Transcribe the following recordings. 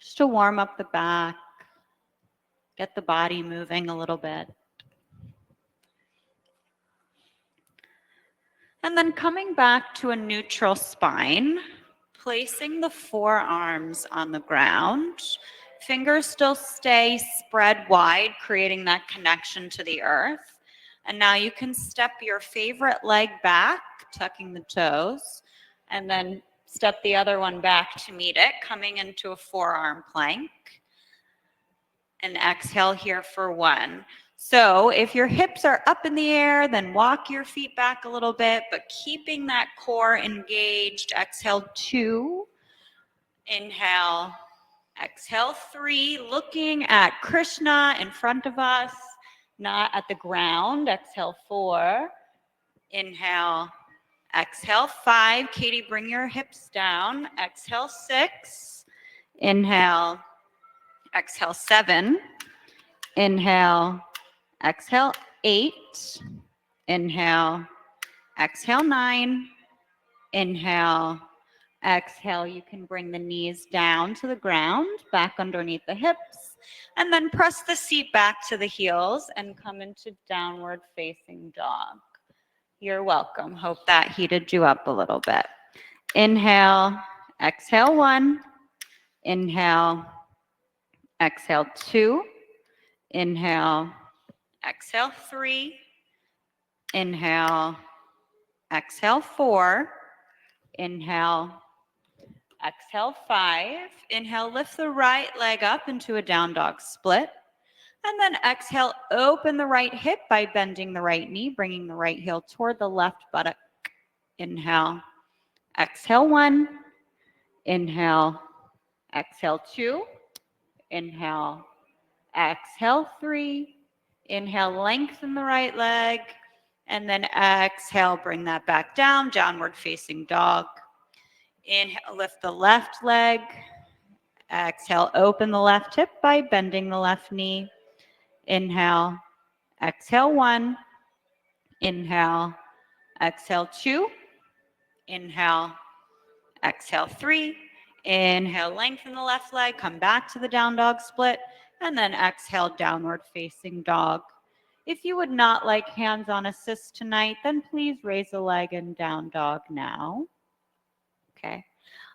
just to warm up the back, get the body moving a little bit. And then coming back to a neutral spine, placing the forearms on the ground. Fingers still stay spread wide, creating that connection to the earth. And now you can step your favorite leg back, tucking the toes, and then step the other one back to meet it, coming into a forearm plank. And exhale here for 1. So if your hips are up in the air, then walk your feet back a little bit, but keeping that core engaged. Exhale 2. Inhale. Exhale 3. Looking at Krishna in front of us, not at the ground. Exhale 4. Inhale. Exhale 5. Katie, bring your hips down. Exhale 6. Inhale. Exhale 7. Inhale. Exhale 8. Inhale. Exhale 9. Inhale. Exhale. You can bring the knees down to the ground, back underneath the hips, and then press the seat back to the heels and come into downward facing dog. You're welcome. Hope that heated you up a little bit. Inhale. Exhale 1. Inhale. Exhale 2. Inhale. Exhale 3. Inhale. Exhale 4. Inhale. Exhale 5. Inhale, lift the right leg up into a down dog split. And then exhale, open the right hip by bending the right knee, bringing the right heel toward the left buttock. Inhale. Exhale 1. Inhale. Exhale 2. Inhale. Exhale 3. Inhale, lengthen the right leg. And then exhale, bring that back down, downward facing dog. Inhale, lift the left leg. Exhale, open the left hip by bending the left knee. Inhale. Exhale 1. Inhale. Exhale 2. Inhale. Exhale 3. Inhale, lengthen the left leg, come back to the down dog split, and then exhale, downward facing dog. If you would not like hands-on assist tonight, then please raise a leg in down dog now. Okay.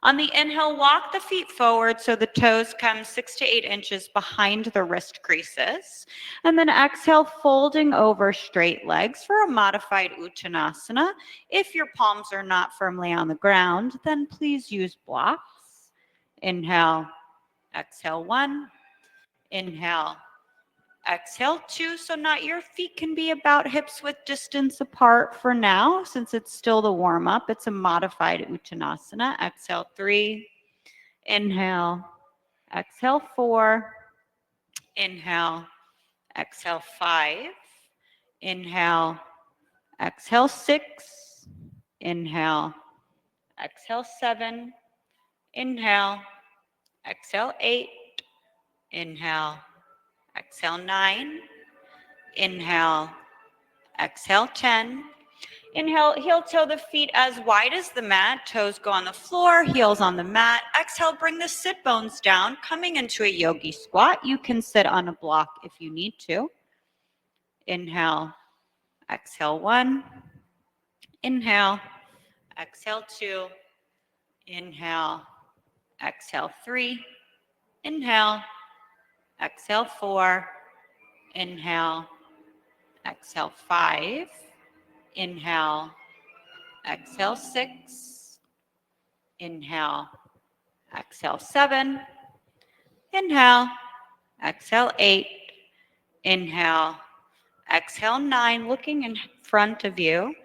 On the inhale, walk the feet forward so the toes come 6 to 8 inches behind the wrist creases. And then exhale, folding over straight legs for a modified Uttanasana. If your palms are not firmly on the ground, then please use blocks. Inhale, exhale 1. Inhale, exhale 2. So not your feet can be about hips width distance apart for now, since it's still the warm up. It's a modified Uttanasana. Exhale 3. Inhale. Exhale 4. Inhale. Exhale 5. Inhale. Exhale 6. Inhale. Exhale 7. Inhale. Exhale 8. Inhale. Exhale 9. Inhale. Exhale 10. Inhale, heel toe the feet as wide as the mat. Toes go on the floor, heels on the mat. Exhale, bring the sit bones down, coming into a yogi squat. You can sit on a block if you need to. Inhale. Exhale 1. Inhale. Exhale 2. Inhale. Exhale 3. Inhale. Exhale 4. Inhale. Exhale 5. Inhale. Exhale 6. Inhale. Exhale 7. Inhale. Exhale 8. Inhale. Exhale 9. Looking in front of you.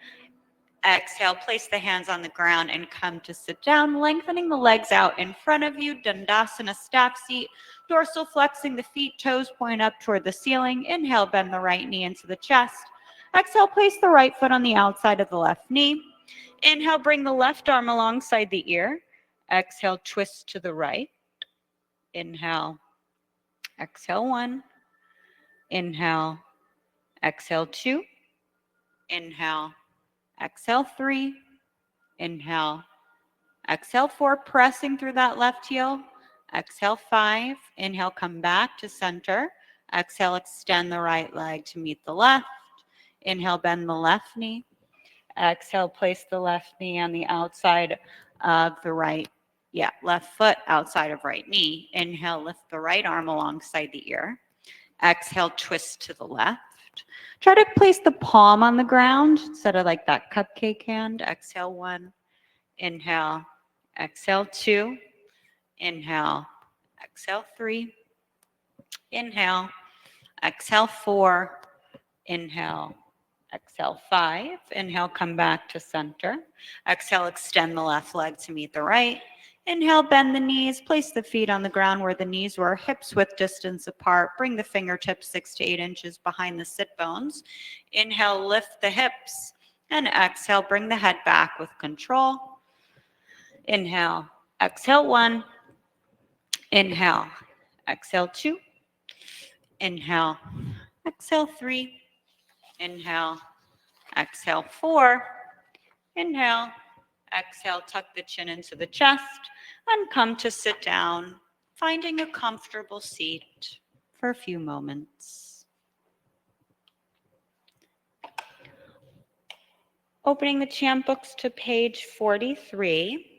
Exhale, place the hands on the ground and come to sit down, lengthening the legs out in front of you. Dandasana stack seat. Dorsal flexing the feet, toes point up toward the ceiling. Inhale, bend the right knee into the chest. Exhale, place the right foot on the outside of the left knee. Inhale, bring the left arm alongside the ear. Exhale, twist to the right. Inhale. Exhale 1. Inhale. Exhale 2. Inhale. Exhale 3. Inhale. Exhale 4, pressing through that left heel. Exhale 5. Inhale, come back to center. Exhale, extend the right leg to meet the left. Inhale, bend the left knee. Exhale, place the left knee on the outside of the right, left foot outside of right knee. Inhale, lift the right arm alongside the ear. Exhale, twist to the left. Try to place the palm on the ground instead of like that cupcake hand. Exhale 1. Inhale. Exhale 2. Inhale. Exhale 3. Inhale. Exhale 4. Inhale. Exhale 5. Inhale, come back to center. Exhale, extend the left leg to meet the right. Inhale, bend the knees. Place the feet on the ground where the knees were, hips width distance apart. Bring the fingertips 6 to 8 inches behind the sit bones. Inhale, lift the hips. And exhale, bring the head back with control. Inhale, exhale 1. Inhale, exhale 2. Inhale, exhale 3. Inhale, exhale 4. Inhale, exhale, tuck the chin into the chest and come to sit down, finding a comfortable seat for a few moments. Opening the chant books to page 43.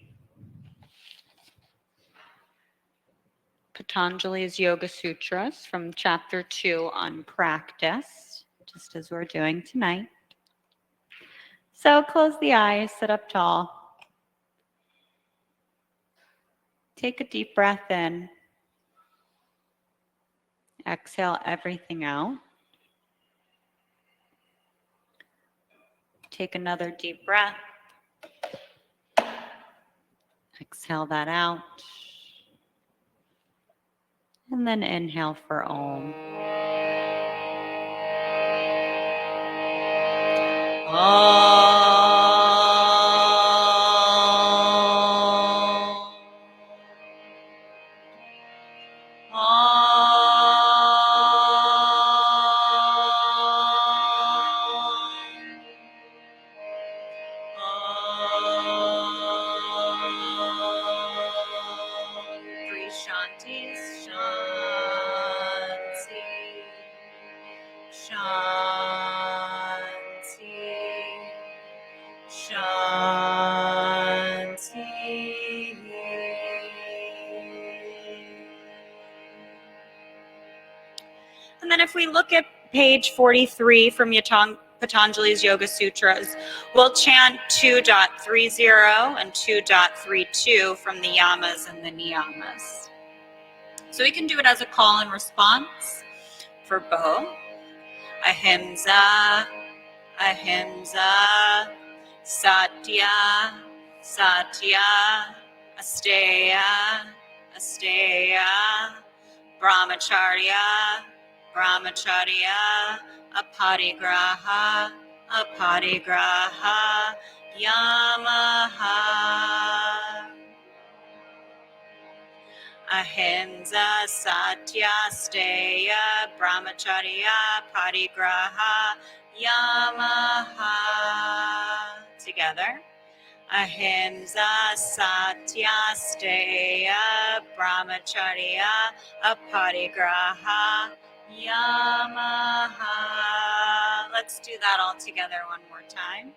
Patanjali's Yoga Sutras from chapter 2 on practice, just as we're doing tonight. So close the eyes, sit up tall. Take a deep breath in. Exhale everything out. Take another deep breath. Exhale that out. And then inhale for Om. Three shantis. Shanti. Shanti. And then if we look at page 43 from Patanjali's Yoga Sutras, we'll chant 2.30 and 2.32 from the yamas and the niyamas. So we can do it as a call and response for both. Ahimsa, ahimsa, satya, satya, asteya, asteya, brahmacharya, brahmacharya, aparigraha, aparigraha, yamaha. Ahimsa, satya, steya, brahmacharya, parigraha, yamaha. Together. Ahimsa, satya, steya, brahmacharya, aparigraha, yamaha. Let's do that all together one more time.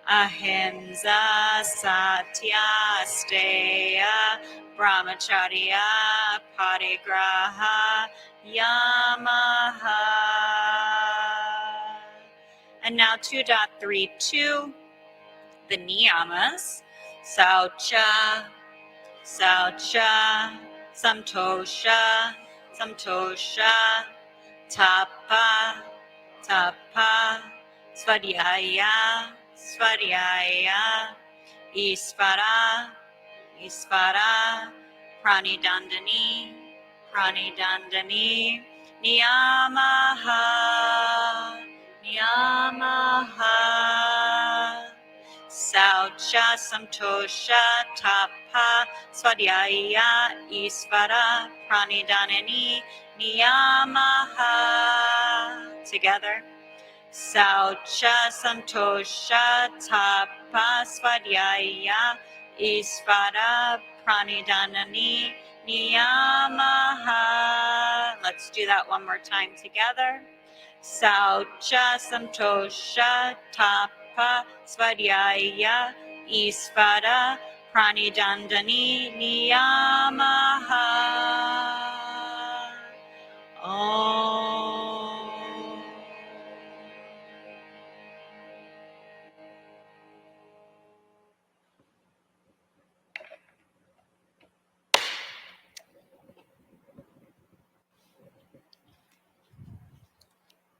Ahimsa, satya, steya, brahmacharya, parigraha, yamaha. And now 2.32, the niyamas. Saucha, saucha, samtosha, samtosha, tapa, tapa, svadhyaya, svadhyaya, isvara, isvara, pranidandani, pranidandani, niyamaha, niyamaha. Saucha, samtosha, tapa, svadhyaya, isvara, pranidandani, niyamaha. Together. Saucha, santosha, tapa, svadhyaya, isvara, pranidhanani, niyamaha. Let's do that one more time together. Saucha santosha tapa svadhyaya isvara pranidandani niyamaha. Om.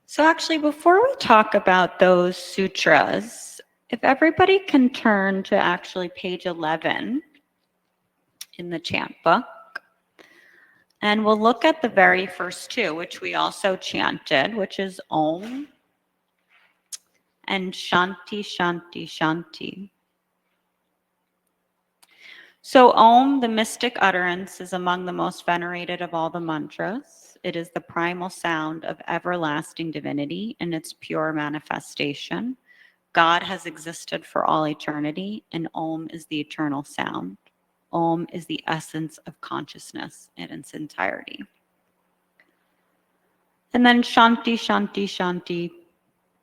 So actually, before we talk about those sutras, if everybody can turn to actually page 11 in the chant book, and we'll look at the very first two, which we also chanted, which is Om and Shanti, Shanti, Shanti. So Om, the mystic utterance, is among the most venerated of all the mantras. It is the primal sound of everlasting divinity in its pure manifestation. God has existed for all eternity, and Om is the eternal sound. Om is the essence of consciousness in its entirety. And then Shanti, Shanti, Shanti,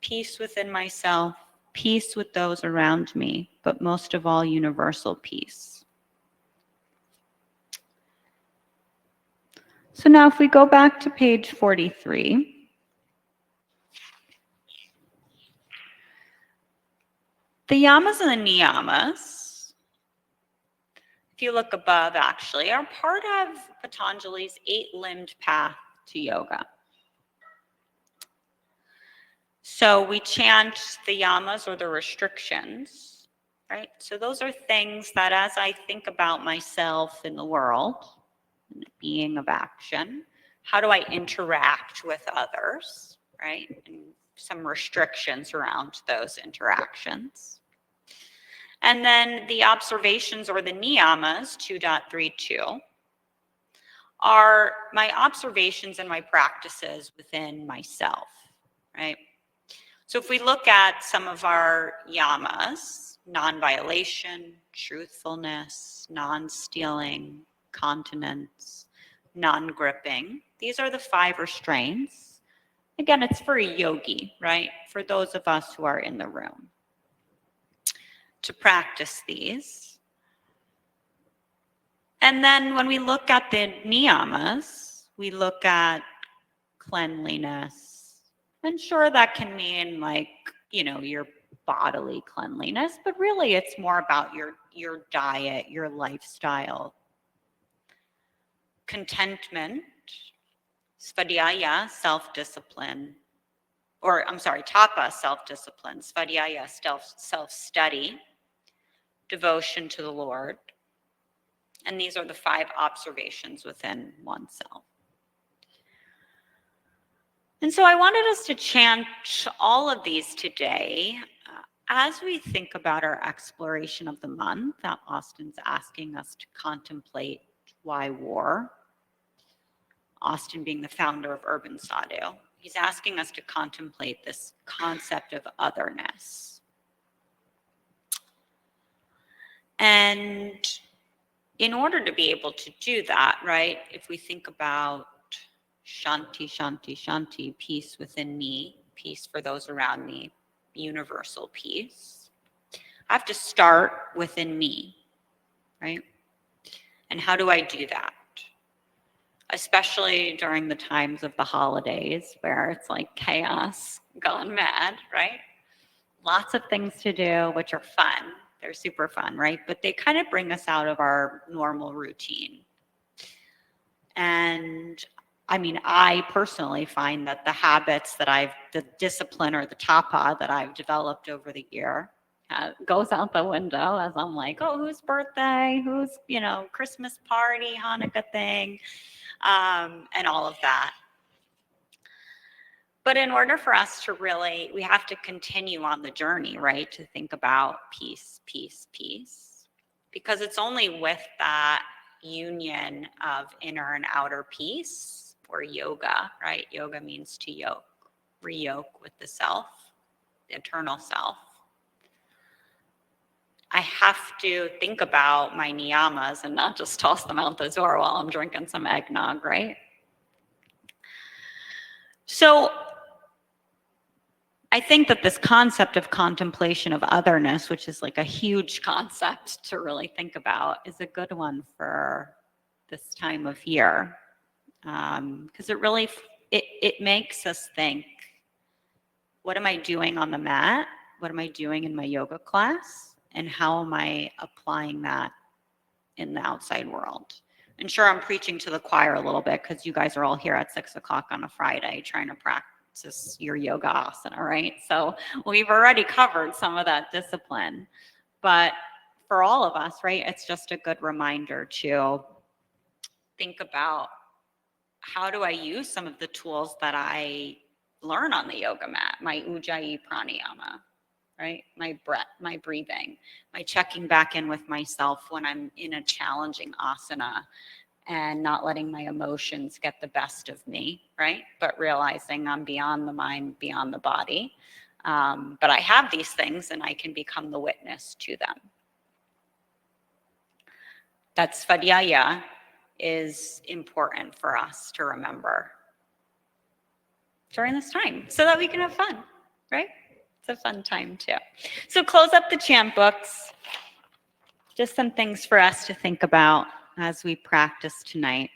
peace within myself, peace with those around me, but most of all, universal peace. So now if we go back to page 43, the yamas and the niyamas, if you look above actually, are part of Patanjali's 8-limbed path to yoga. So we chant the yamas or the restrictions, right? So those are things that as I think about myself in the world, being of action, how do I interact with others, right? And some restrictions around those interactions. And then the observations or the niyamas, 2.32, are my observations and my practices within myself, right? So if we look at some of our yamas, non-violation, truthfulness, non-stealing, continence, non-gripping, these are the 5 restraints. Again, it's for a yogi, right? For those of us who are in the room to practice these. And then when we look at the niyamas, we look at cleanliness. And sure, that can mean like, you know, your bodily cleanliness, but really it's more about your diet, your lifestyle. Contentment, svadhyaya, self-discipline, or I'm sorry, tapa, self-discipline, svadhyaya, self-study, devotion to the Lord. And these are the 5 observations within oneself. And so I wanted us to chant all of these today as we think about our exploration of the month that Austin's asking us to contemplate why war. Austin being the founder of Urban Sadhu, he's asking us to contemplate this concept of otherness. And in order to be able to do that, right, if we think about Shanti, Shanti, Shanti, peace within me, peace for those around me, universal peace, I have to start within me, right? And how do I do that? Especially during the times of the holidays where it's like chaos gone mad, right? Lots of things to do, which are fun. They're super fun, right? But they kind of bring us out of our normal routine. And I mean, I personally find that the habits that the discipline or the tapa that I've developed over the year goes out the window as I'm like, oh, whose birthday, whose, you know, Christmas party, Hanukkah thing, and all of that. But in order for us to really, we have to continue on the journey, right? To think about peace, peace, peace. Because it's only with that union of inner and outer peace, or yoga, right? Yoga means to yoke, re-yoke with the self, the eternal self. I have to think about my niyamas and not just toss them out the door while I'm drinking some eggnog, right? So I think that this concept of contemplation of otherness, which is like a huge concept to really think about, is a good one for this time of year. Because it really, it makes us think, what am I doing on the mat? What am I doing in my yoga class? And how am I applying that in the outside world? And sure, I'm preaching to the choir a little bit because you guys are all here at 6 o'clock on a Friday trying to practice your yoga asana, right? So we've already covered some of that discipline. But for all of us, right, it's just a good reminder to think about, how do I use some of the tools that I learn on the yoga mat, my Ujjayi pranayama, right? My breath, my breathing, my checking back in with myself when I'm in a challenging asana and not letting my emotions get the best of me, right? But realizing I'm beyond the mind, beyond the body. But I have these things and I can become the witness to them. That svadhyaya is important for us to remember during this time so that we can have fun, right? It's a fun time too. So close up the chant books. Just some things for us to think about as we practice tonight.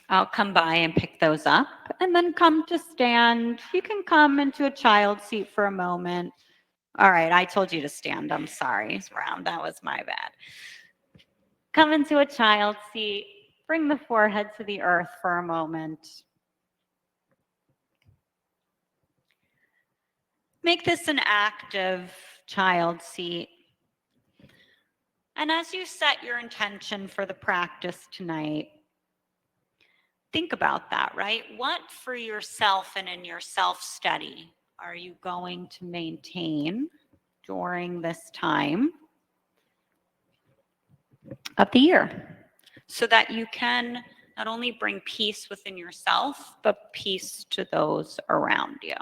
I'll come by and pick those up and then come to stand. You can come into a child seat for a moment. All right, I told you to stand. I'm sorry, Brown. That was my bad. Come into a child seat. Bring the forehead to the earth for a moment. Make this an active child seat. And as you set your intention for the practice tonight, think about that, right? What for yourself and in your self-study are you going to maintain during this time of the year so that you can not only bring peace within yourself, but peace to those around you?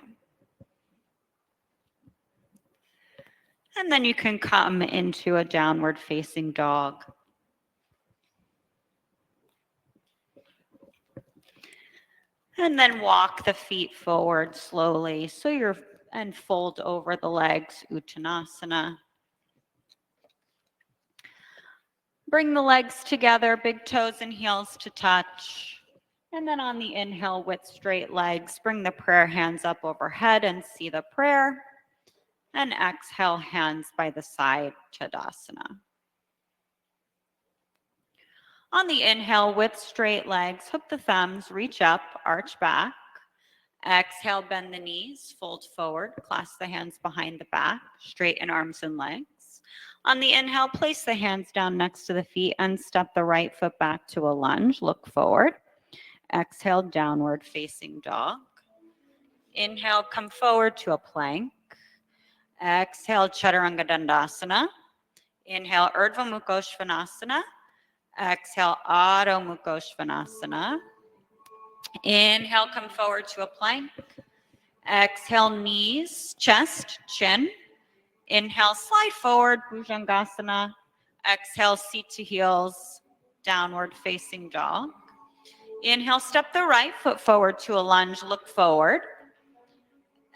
And then you can come into a downward facing dog. And then walk the feet forward slowly. And fold over the legs, Uttanasana. Bring the legs together, big toes and heels to touch. And then on the inhale with straight legs, bring the prayer hands up overhead and see the prayer. And exhale, hands by the side, Tadasana. On the inhale with straight legs, hook the thumbs, reach up, arch back. Exhale, bend the knees, fold forward, clasp the hands behind the back, straighten arms and legs. On the inhale, place the hands down next to the feet and step the right foot back to a lunge, look forward. Exhale, downward facing dog. Inhale, come forward to a plank. Exhale, Chaturanga Dandasana. Inhale, Urdhva Mukha Svanasana. Exhale, Adho Mukha Svanasana. Inhale, come forward to a plank. Exhale, knees, chest, chin. Inhale, slide forward, Bhujangasana. Exhale, seat to heels, downward facing dog. Inhale, step the right foot forward to a lunge, look forward.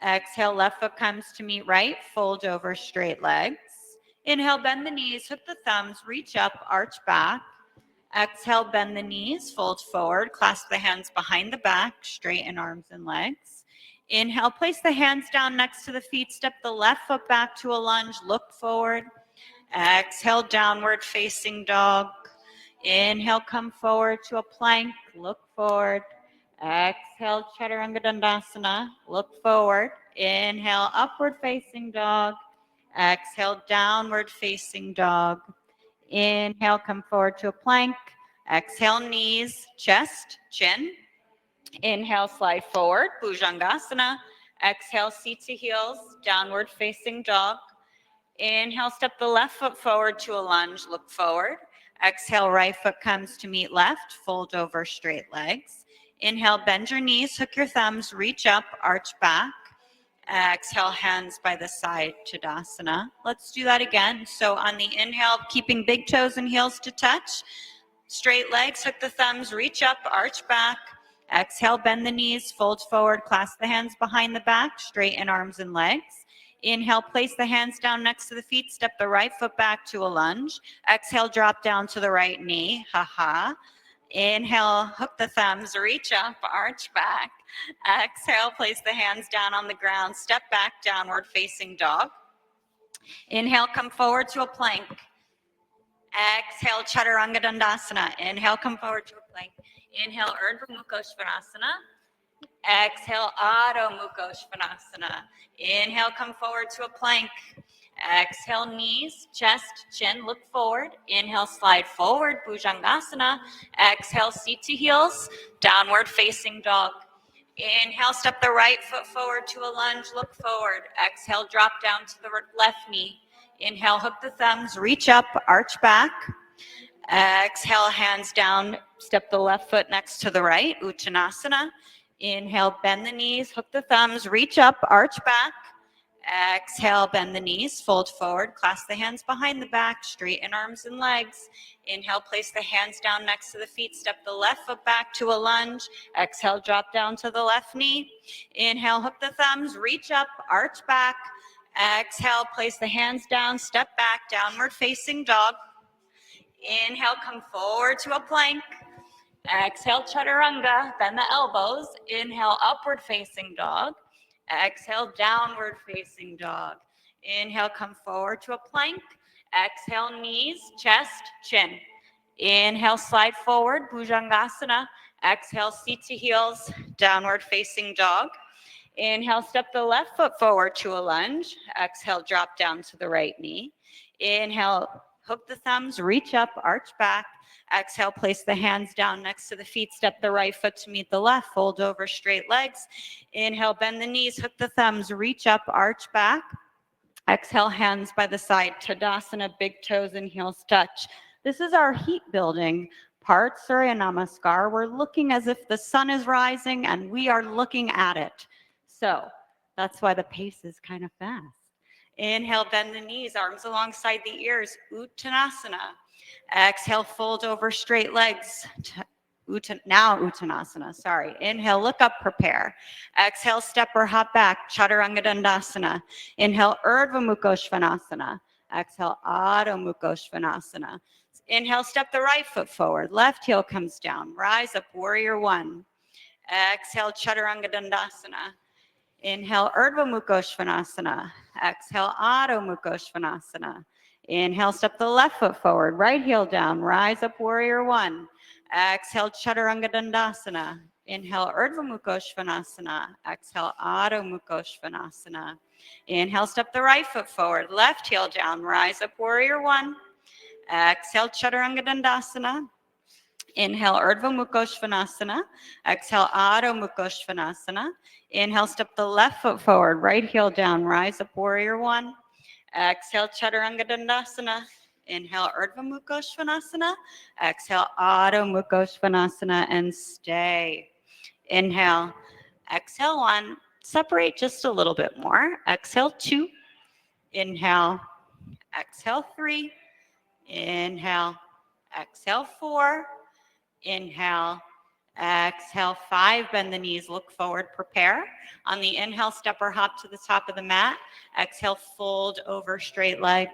Exhale, left foot comes to meet right, fold over straight legs. Inhale, bend the knees, hook the thumbs, reach up, arch back. Exhale, bend the knees, fold forward, clasp the hands behind the back, straighten arms and legs. Inhale, place the hands down next to the feet, step the left foot back to a lunge, look forward. Exhale, downward facing dog. Inhale, come forward to a plank, look forward. Exhale, Chaturanga Dandasana, look forward. Inhale, upward facing dog. Exhale, downward facing dog. Inhale, come forward to a plank. Exhale, knees, chest, chin. Inhale, slide forward, Bhujangasana. Exhale, seat to heels, downward facing dog. Inhale, step the left foot forward to a lunge, look forward. Exhale, right foot comes to meet left, fold over straight legs. Inhale, bend your knees, hook your thumbs, reach up, arch back. Exhale, hands by the side, Tadasana. Let's do that again. So on the inhale, keeping big toes and heels to touch. Straight legs, hook the thumbs, reach up, arch back. Exhale, bend the knees, fold forward, clasp the hands behind the back, straighten arms and legs. Inhale, place the hands down next to the feet, step the right foot back to a lunge. Exhale, drop down to the right knee, ha. Inhale, hook the thumbs, reach up, arch back. Exhale, place the hands down on the ground, step back, downward facing dog. Inhale, come forward to a plank. Exhale, Chaturanga Dandasana. Inhale, come forward to a plank. Inhale, Urdhva Mukha Svanasana. Exhale, Adho Mukha Svanasana. Inhale, come forward to a plank. Exhale, knees, chest, chin, look forward. Inhale, slide forward, Bhujangasana. Exhale, seat to heels, downward facing dog. Inhale, step the right foot forward to a lunge, look forward. Exhale, drop down to the left knee. Inhale, hook the thumbs, reach up, arch back. Exhale, hands down, step the left foot next to the right, Uttanasana. Inhale, bend the knees, hook the thumbs, reach up, arch back. Exhale, bend the knees, fold forward, clasp the hands behind the back, straighten arms and legs. Inhale, place the hands down next to the feet, step the left foot back to a lunge. Exhale, drop down to the left knee. Inhale, hook the thumbs, reach up, arch back. Exhale, place the hands down, step back, downward facing dog. Inhale, come forward to a plank. Exhale, Chaturanga, bend the elbows. Inhale, upward facing dog. Exhale, downward facing dog. Inhale, come forward to a plank. Exhale, knees, chest, chin. Inhale, slide forward, Bhujangasana. Exhale, seat to heels, downward facing dog. Inhale, step the left foot forward to a lunge. Exhale, drop down to the right knee. Inhale, hook the thumbs, reach up, arch back. Exhale, place the hands down next to the feet, step the right foot to meet the left, fold over straight legs. Inhale, bend the knees, hook the thumbs, reach up, arch back. Exhale, hands by the side, Tadasana, big toes and heels touch. This is our heat building part, Surya Namaskar. We're looking as if the sun is rising and we are looking at it. So that's why the pace is kind of fast. Inhale, bend the knees, arms alongside the ears, Uttanasana. Exhale, fold over straight legs. Now Uttanasana, sorry. Inhale, look up, prepare. Exhale, step or hop back, Chaturanga Dandasana. Inhale, Urdhva Mukha Svanasana. Exhale, Adho Mukha Svanasana. Inhale, step the right foot forward. Left heel comes down. Rise up, warrior one. Exhale, Chaturanga Dandasana. Inhale, Urdhva Mukha Svanasana. Exhale, Adho Mukha Svanasana. Inhale, step the left foot forward. Right heel down. Rise up, warrior one. Exhale, Chaturanga Dandasana. Inhale, Urdhva Mukha Svanasana. Exhale, Adho Mukha Svanasana. Inhale, step the right foot forward. Left heel down. Rise up, warrior one. Exhale, Chaturanga Dandasana. Inhale, Urdhva Mukha Svanasana. Exhale, Adho Mukha Svanasana. Inhale, step the left foot forward. Right heel down. Rise up, warrior one. Exhale, Chaturanga Dandasana. Inhale, Urdhva Mukha Svanasana. Exhale, Adho Mukha Svanasana, and stay. Inhale. Exhale, one. Separate just a little bit more. Exhale, two. Inhale. Exhale, three. Inhale. Exhale, four. Inhale. Exhale, five. Bend the knees, look forward, prepare. On the inhale, step or hop to the top of the mat. Exhale, fold over straight legs.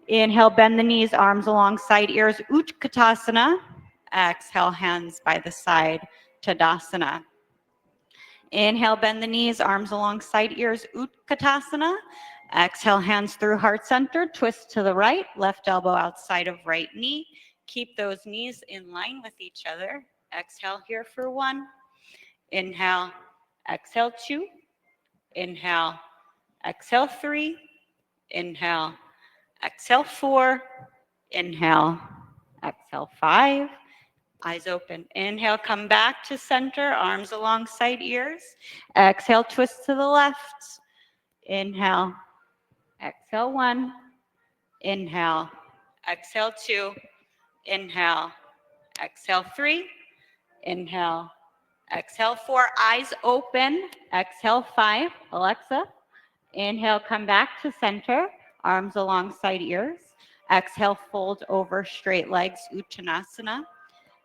Inhale, bend the knees, arms alongside ears, Utkatasana. Exhale, hands by the side, Tadasana. Inhale, bend the knees, arms alongside ears, Utkatasana. Exhale, hands through heart center, twist to the right, left elbow outside of right knee. Keep those knees in line with each other. Exhale here for one. Inhale, exhale two. Inhale, exhale three. Inhale, exhale four. Inhale, exhale five. Eyes open. Inhale, come back to center, arms alongside ears. Exhale, twist to the left. Inhale, exhale one. Inhale, exhale two. Inhale, exhale three. Inhale, exhale four. Eyes open. Exhale five. Alexa, Inhale, come back to center, arms alongside ears. Exhale, fold over straight legs, Uttanasana.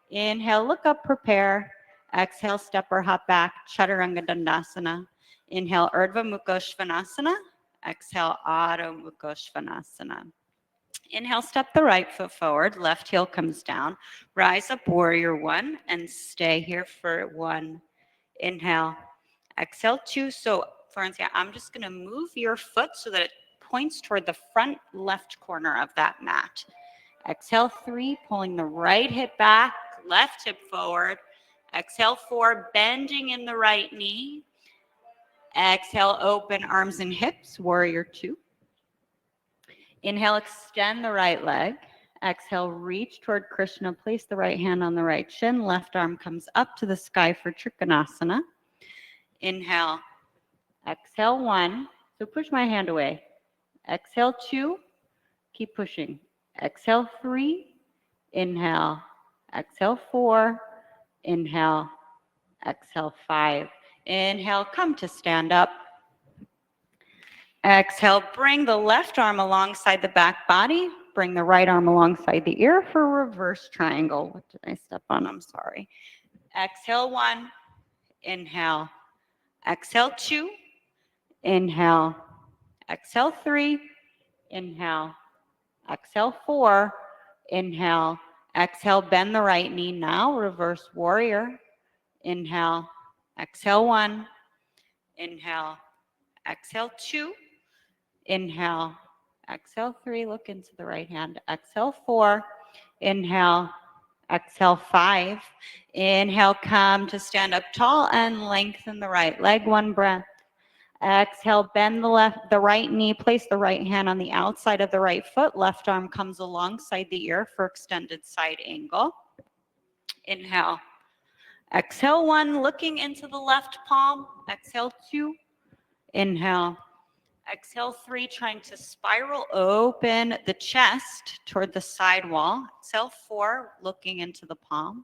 Inhale, look up, prepare. Exhale, step or hop back, Chaturanga Dandasana. Inhale, Urdhva Mukha Svanasana. Exhale, Adho Mukha Svanasana. Inhale, step the right foot forward, left heel comes down. Rise up, warrior one, and stay here for one. Inhale, exhale, two. So, Florencia, I'm just going to move your foot so that it points toward the front left corner of that mat. Exhale, three, pulling the right hip back, left hip forward. Exhale, four, bending in the right knee. Exhale, open arms and hips, warrior two. Inhale, extend the right leg. Exhale, reach toward Krishna. Place the right hand on the right shin. Left arm comes up to the sky for Trikonasana. Inhale, exhale, one. So push my hand away. Exhale, two. Keep pushing. Exhale, three. Inhale. Exhale, four. Inhale. Exhale, five. Inhale, come to stand up. Exhale, bring the left arm alongside the back body. Bring the right arm alongside the ear for reverse triangle. What did I step on? I'm sorry. Exhale, one. Inhale. Exhale, two. Inhale. Exhale, three. Inhale. Exhale, four. Inhale. Exhale, bend the right knee now. Reverse warrior. Inhale. Exhale, one. Inhale. Exhale, two. Inhale. Exhale, three. Look into the right hand. Exhale, four. Inhale. Exhale, five. Inhale, come to stand up tall and lengthen the right leg. One breath. Exhale, bend the right knee. Place the right hand on the outside of the right foot. Left arm comes alongside the ear for extended side angle. Inhale. Exhale, one. Looking into the left palm. Exhale, two. Inhale. Exhale, three, trying to spiral open the chest toward the side wall. Exhale, four, looking into the palm.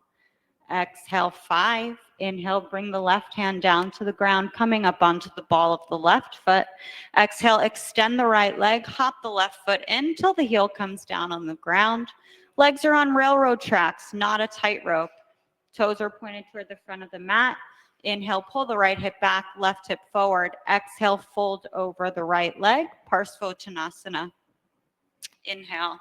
Exhale, five. Inhale, bring the left hand down to the ground, coming up onto the ball of the left foot. Exhale, extend the right leg, hop the left foot in till the heel comes down on the ground. Legs are on railroad tracks, not a tightrope. Toes are pointed toward the front of the mat. Inhale, pull the right hip back, left hip forward. Exhale, fold over the right leg, Parsvottanasana. Inhale.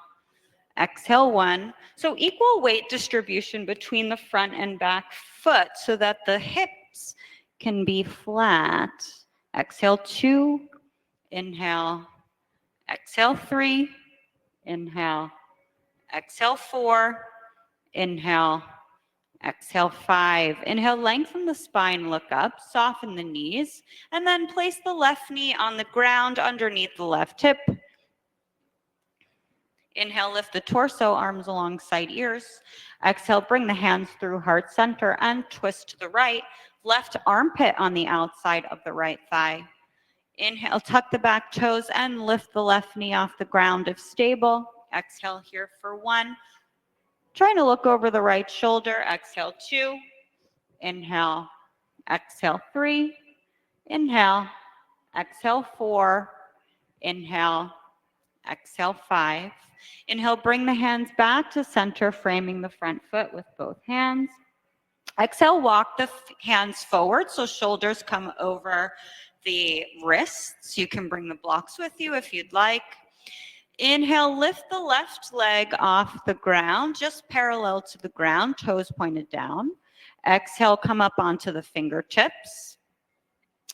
Exhale, one. So equal weight distribution between the front and back foot so that the hips can be flat. Exhale, two. Inhale. Exhale, three. Inhale. Exhale, four. Inhale. Exhale, five. Inhale, lengthen the spine, look up, soften the knees, and then place the left knee on the ground underneath the left hip. Inhale, lift the torso, arms alongside ears. Exhale, bring the hands through heart center and twist to the right. Left armpit on the outside of the right thigh. Inhale, tuck the back toes and lift the left knee off the ground if stable. Exhale here for one. Trying to look over the right shoulder. Exhale, two. Inhale. Exhale, three. Inhale. Exhale, four. Inhale. Exhale, five. Inhale, bring the hands back to center, framing the front foot with both hands. Exhale, walk the hands forward so shoulders come over the wrists. You can bring the blocks with you if you'd like. Inhale, lift the left leg off the ground, just parallel to the ground, toes pointed down. Exhale, come up onto the fingertips.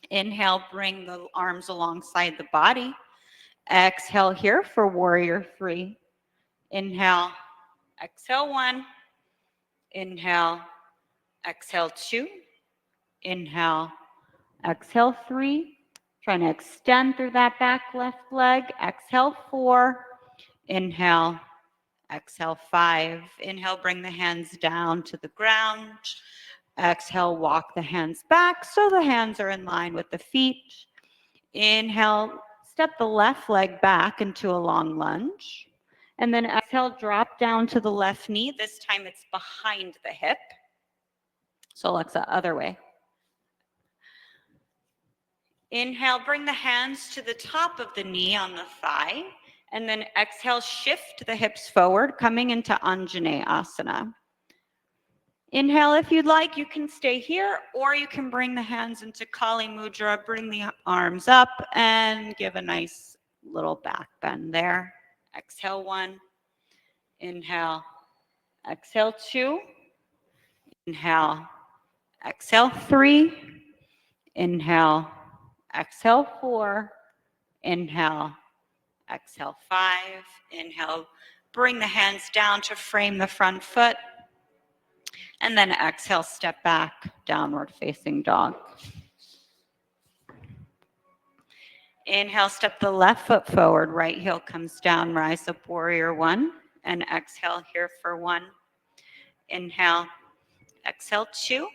Inhale, bring the arms alongside the body. Exhale here for warrior three. Inhale, exhale, one. Inhale, exhale, two. Inhale, exhale, three. Trying to extend through that back left leg. Exhale, four. Inhale, exhale, five. Inhale, bring the hands down to the ground. Exhale, walk the hands back so the hands are in line with the feet. Inhale, step the left leg back into a long lunge. And then exhale, drop down to the left knee. This time it's behind the hip. So Alexa, other way. Inhale, bring the hands to the top of the knee on the thigh, and then exhale, shift the hips forward, coming into Anjaneyasana. Inhale, if you'd like, you can stay here, or you can bring the hands into Kali Mudra, bring the arms up, and give a nice little back bend there. Exhale, 1. Inhale. Exhale, 2. Inhale. Exhale, 3. Inhale. Exhale, 4. Inhale. Exhale, 5. Inhale. Bring the hands down to frame the front foot. And then exhale, step back, downward facing dog. Inhale, step the left foot forward, right heel comes down, rise up, warrior 1. And exhale here for 1. Inhale, exhale, 2.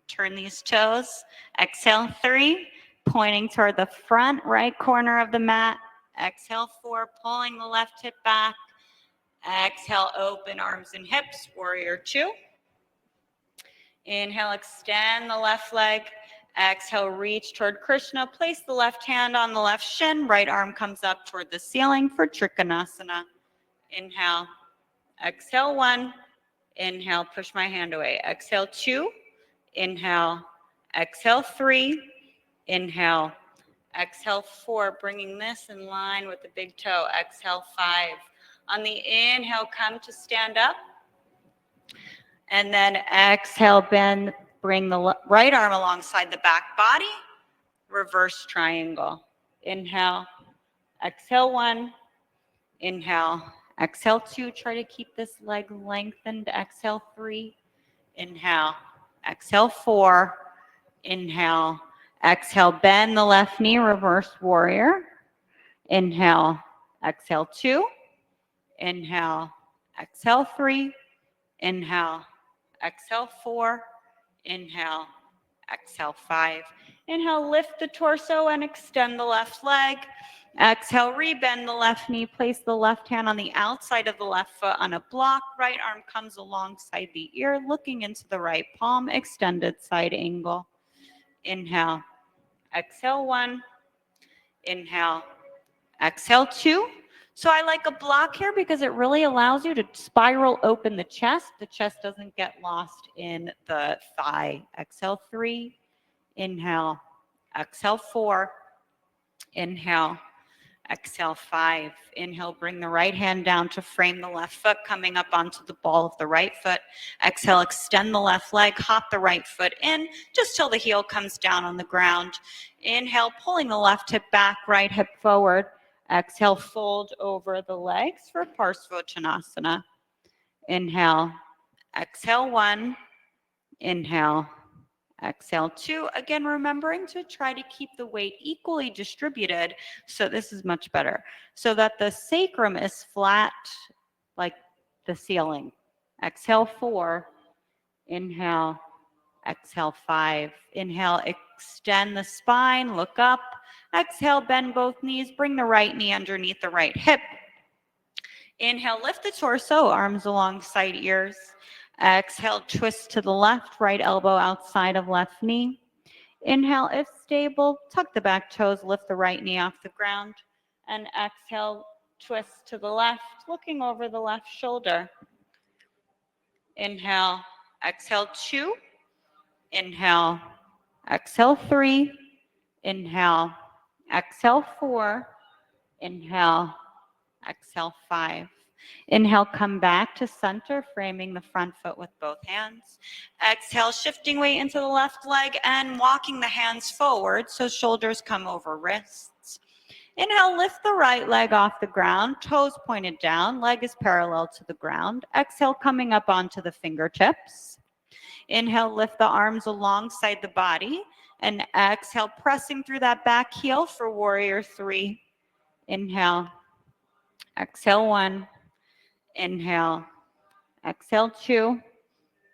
Turn these toes. Exhale, 3. Pointing toward the front right corner of the mat. Exhale, 4. Pulling the left hip back. Exhale, open arms and hips, warrior 2. Inhale, extend the left leg. Exhale, reach toward Krishna. Place the left hand on the left shin. Right arm comes up toward the ceiling for Trikonasana. Inhale. Exhale, 1. Inhale, push my hand away. Exhale, 2. Inhale. Exhale, 3. Inhale. Exhale, 4. Bringing this in line with the big toe. Exhale, 5. On the inhale, come to stand up. And then exhale, bend, bring the right arm alongside the back body, reverse triangle. Inhale, exhale, 1, inhale, exhale, 2. Try to keep this leg lengthened. Exhale, 3, inhale, exhale, 4, inhale, exhale, bend the left knee, reverse warrior. Inhale, exhale, 2, inhale, exhale, 3, inhale, exhale, 4, inhale, exhale, 5. Inhale, lift the torso and extend the left leg. Exhale, rebend the left knee. Place the left hand on the outside of the left foot on a block. Right arm comes alongside the ear, looking into the right palm, extended side angle. Inhale, exhale, 1, inhale, exhale, 2. So I like a block here because it really allows you to spiral open the chest. The chest doesn't get lost in the thigh. Exhale, 3. Inhale. Exhale, 4. Inhale. Exhale, 5. Inhale, bring the right hand down to frame the left foot, coming up onto the ball of the right foot. Exhale, extend the left leg, hop the right foot in, just till the heel comes down on the ground. Inhale, pulling the left hip back, right hip forward. Exhale, fold over the legs for Parsvottanasana. Inhale, exhale, 1. Inhale, exhale, 2. Again, remembering to try to keep the weight equally distributed. So this is much better. So that the sacrum is flat like the ceiling. Exhale, 4. Inhale, exhale, 5. Inhale, extend the spine, look up. Exhale, bend both knees, bring the right knee underneath the right hip. Inhale, lift the torso, arms alongside ears. Exhale, twist to the left, right elbow outside of left knee. Inhale, if stable, tuck the back toes, lift the right knee off the ground. And exhale, twist to the left, looking over the left shoulder. Inhale, exhale, 2. Inhale, exhale, 3. Inhale, exhale, 4. Inhale, exhale, 5. Inhale, come back to center, framing the front foot with both hands. Exhale, shifting weight into the left leg and walking the hands forward so shoulders come over wrists. Inhale, lift the right leg off the ground, toes pointed down, leg is parallel to the ground. Exhale, coming up onto the fingertips. Inhale, lift the arms alongside the body. And exhale, pressing through that back heel for warrior 3. Inhale, exhale, 1. Inhale, exhale, 2.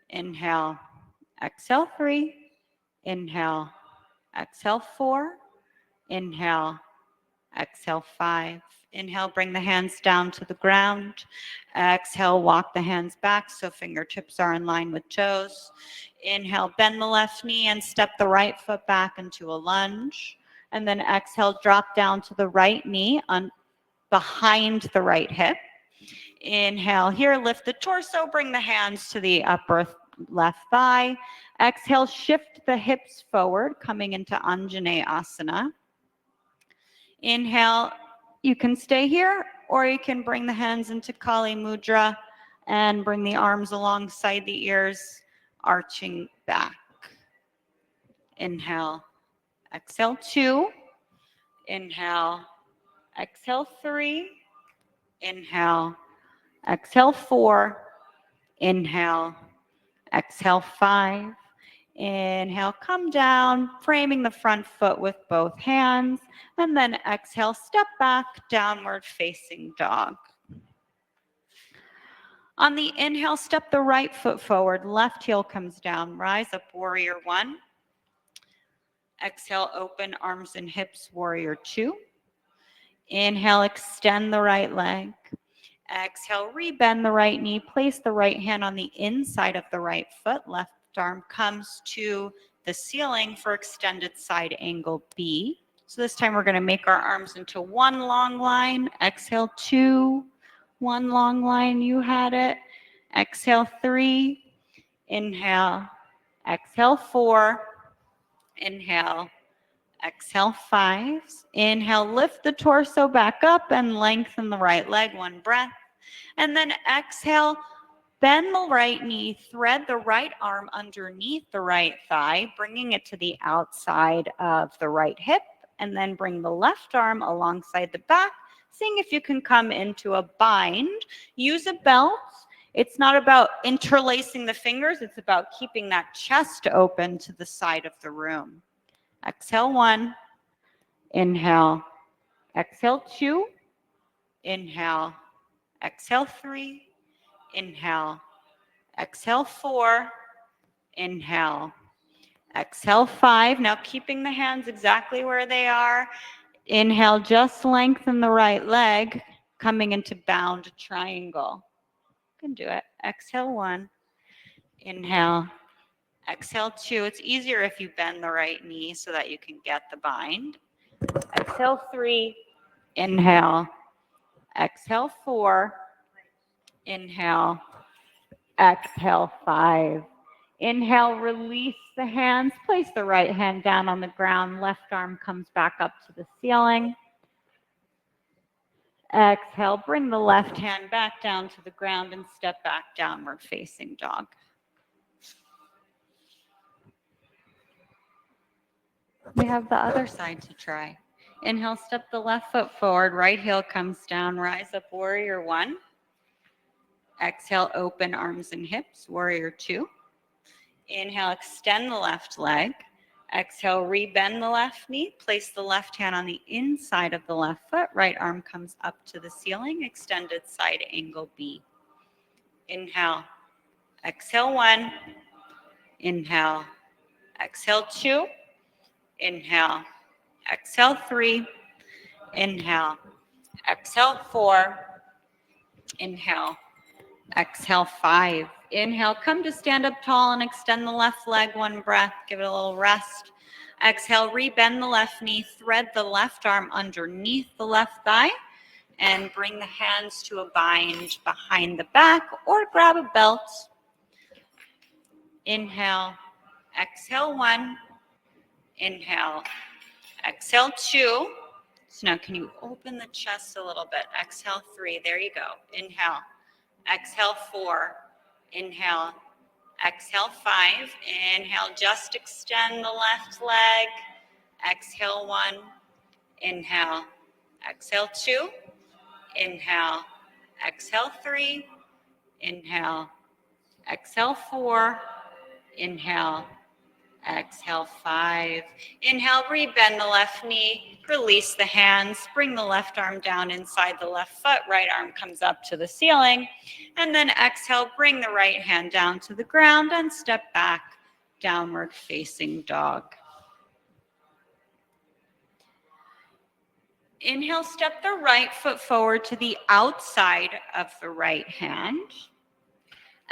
Inhale, exhale, 3. Inhale, exhale, 4. Inhale, exhale, 5. Inhale, bring the hands down to the ground. Exhale, walk the hands back so fingertips are in line with toes. Inhale, bend the left knee and step the right foot back into a lunge. And then exhale, drop down to the right knee behind the right hip. Inhale here, lift the torso, bring the hands to the upper left thigh. Exhale, shift the hips forward, coming into Anjaneyasana. Inhale, you can stay here, or you can bring the hands into Kali Mudra and bring the arms alongside the ears, arching back. Inhale, exhale 2. Inhale, exhale 3. Inhale, exhale 4. Inhale, exhale 5. Inhale, come down, framing the front foot with both hands, and then exhale, step back, downward facing dog. On the inhale, step the right foot forward, left heel comes down, rise up, warrior 1. Exhale, open arms and hips, warrior 2. Inhale, extend the right leg. Exhale, rebend the right knee, place the right hand on the inside of the right foot, left arm comes to the ceiling for extended side angle B. So this time we're going to make our arms into one long line. Exhale 2, one long line, you had it. Exhale 3, inhale. Exhale 4, inhale. Exhale 5. Inhale, lift the torso back up and lengthen the right leg, one breath. And then exhale, bend the right knee, thread the right arm underneath the right thigh, bringing it to the outside of the right hip, and then bring the left arm alongside the back, seeing if you can come into a bind. Use a belt. It's not about interlacing the fingers, it's about keeping that chest open to the side of the room. Exhale 1, inhale. Exhale 2, inhale. Exhale 3, inhale. Exhale 4, inhale. Exhale 5. Now keeping the hands exactly where they are. Inhale, just lengthen the right leg, coming into bound triangle. You can do it. Exhale 1, inhale. Exhale 2. It's easier if you bend the right knee so that you can get the bind. Exhale 3, inhale. Exhale 4, inhale. Exhale 5. Inhale, release the hands. Place the right hand down on the ground. Left arm comes back up to the ceiling. Exhale, bring the left hand back down to the ground and step back, downward facing dog. We have the other side to try. Inhale, step the left foot forward, right heel comes down, rise up, warrior 1. Exhale, open arms and hips, warrior 2. Inhale, extend the left leg. Exhale, rebend the left knee, place the left hand on the inside of the left foot, right arm comes up to the ceiling, extended side angle B. Inhale, exhale 1, inhale, exhale 2, inhale, exhale 3, inhale, exhale 4, inhale, exhale 5. Inhale, come to stand up tall and extend the left leg, one breath, give it a little rest. Exhale, rebend the left knee, thread the left arm underneath the left thigh, and bring the hands to a bind behind the back or grab a belt. Inhale, exhale 1, inhale, exhale 2. So now can you open the chest a little bit? Exhale 3, there you go. Inhale, exhale 4, inhale, exhale 5, inhale, just extend the left leg, exhale 1, inhale, exhale 2, inhale, exhale 3, inhale, exhale 4, inhale, exhale 5. Inhale, rebend the left knee, release the hands, bring the left arm down inside the left foot, right arm comes up to the ceiling, and then exhale, bring the right hand down to the ground and step back, downward facing dog. Inhale, step the right foot forward to the outside of the right hand.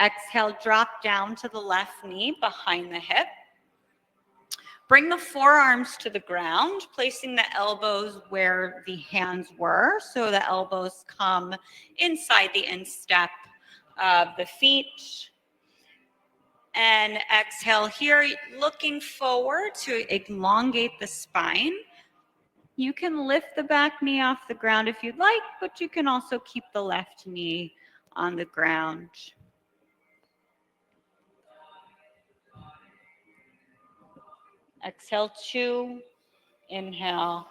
Exhale, drop down to the left knee behind the hip. Bring the forearms to the ground, placing the elbows where the hands were. So the elbows come inside the instep of the feet. And exhale here, looking forward to elongate the spine. You can lift the back knee off the ground if you'd like, but you can also keep the left knee on the ground. Exhale 2, inhale.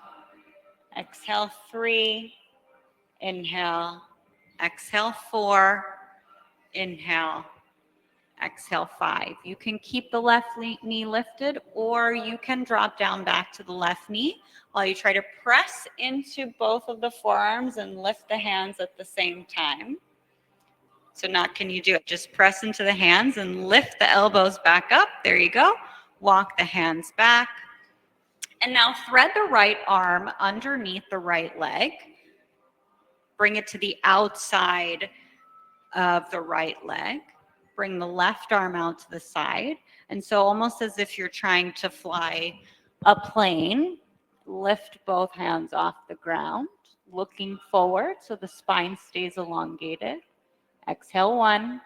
Exhale 3, inhale. Exhale 4, inhale. Exhale 5. You can keep the left knee lifted, or you can drop down back to the left knee while you try to press into both of the forearms and lift the hands at the same time. So not can you do it, just press into the hands and lift the elbows back up. There you go. Walk the hands back. And now thread the right arm underneath the right leg. Bring it to the outside of the right leg. Bring the left arm out to the side. And so almost as if you're trying to fly a plane, lift both hands off the ground, looking forward so the spine stays elongated. Exhale 1,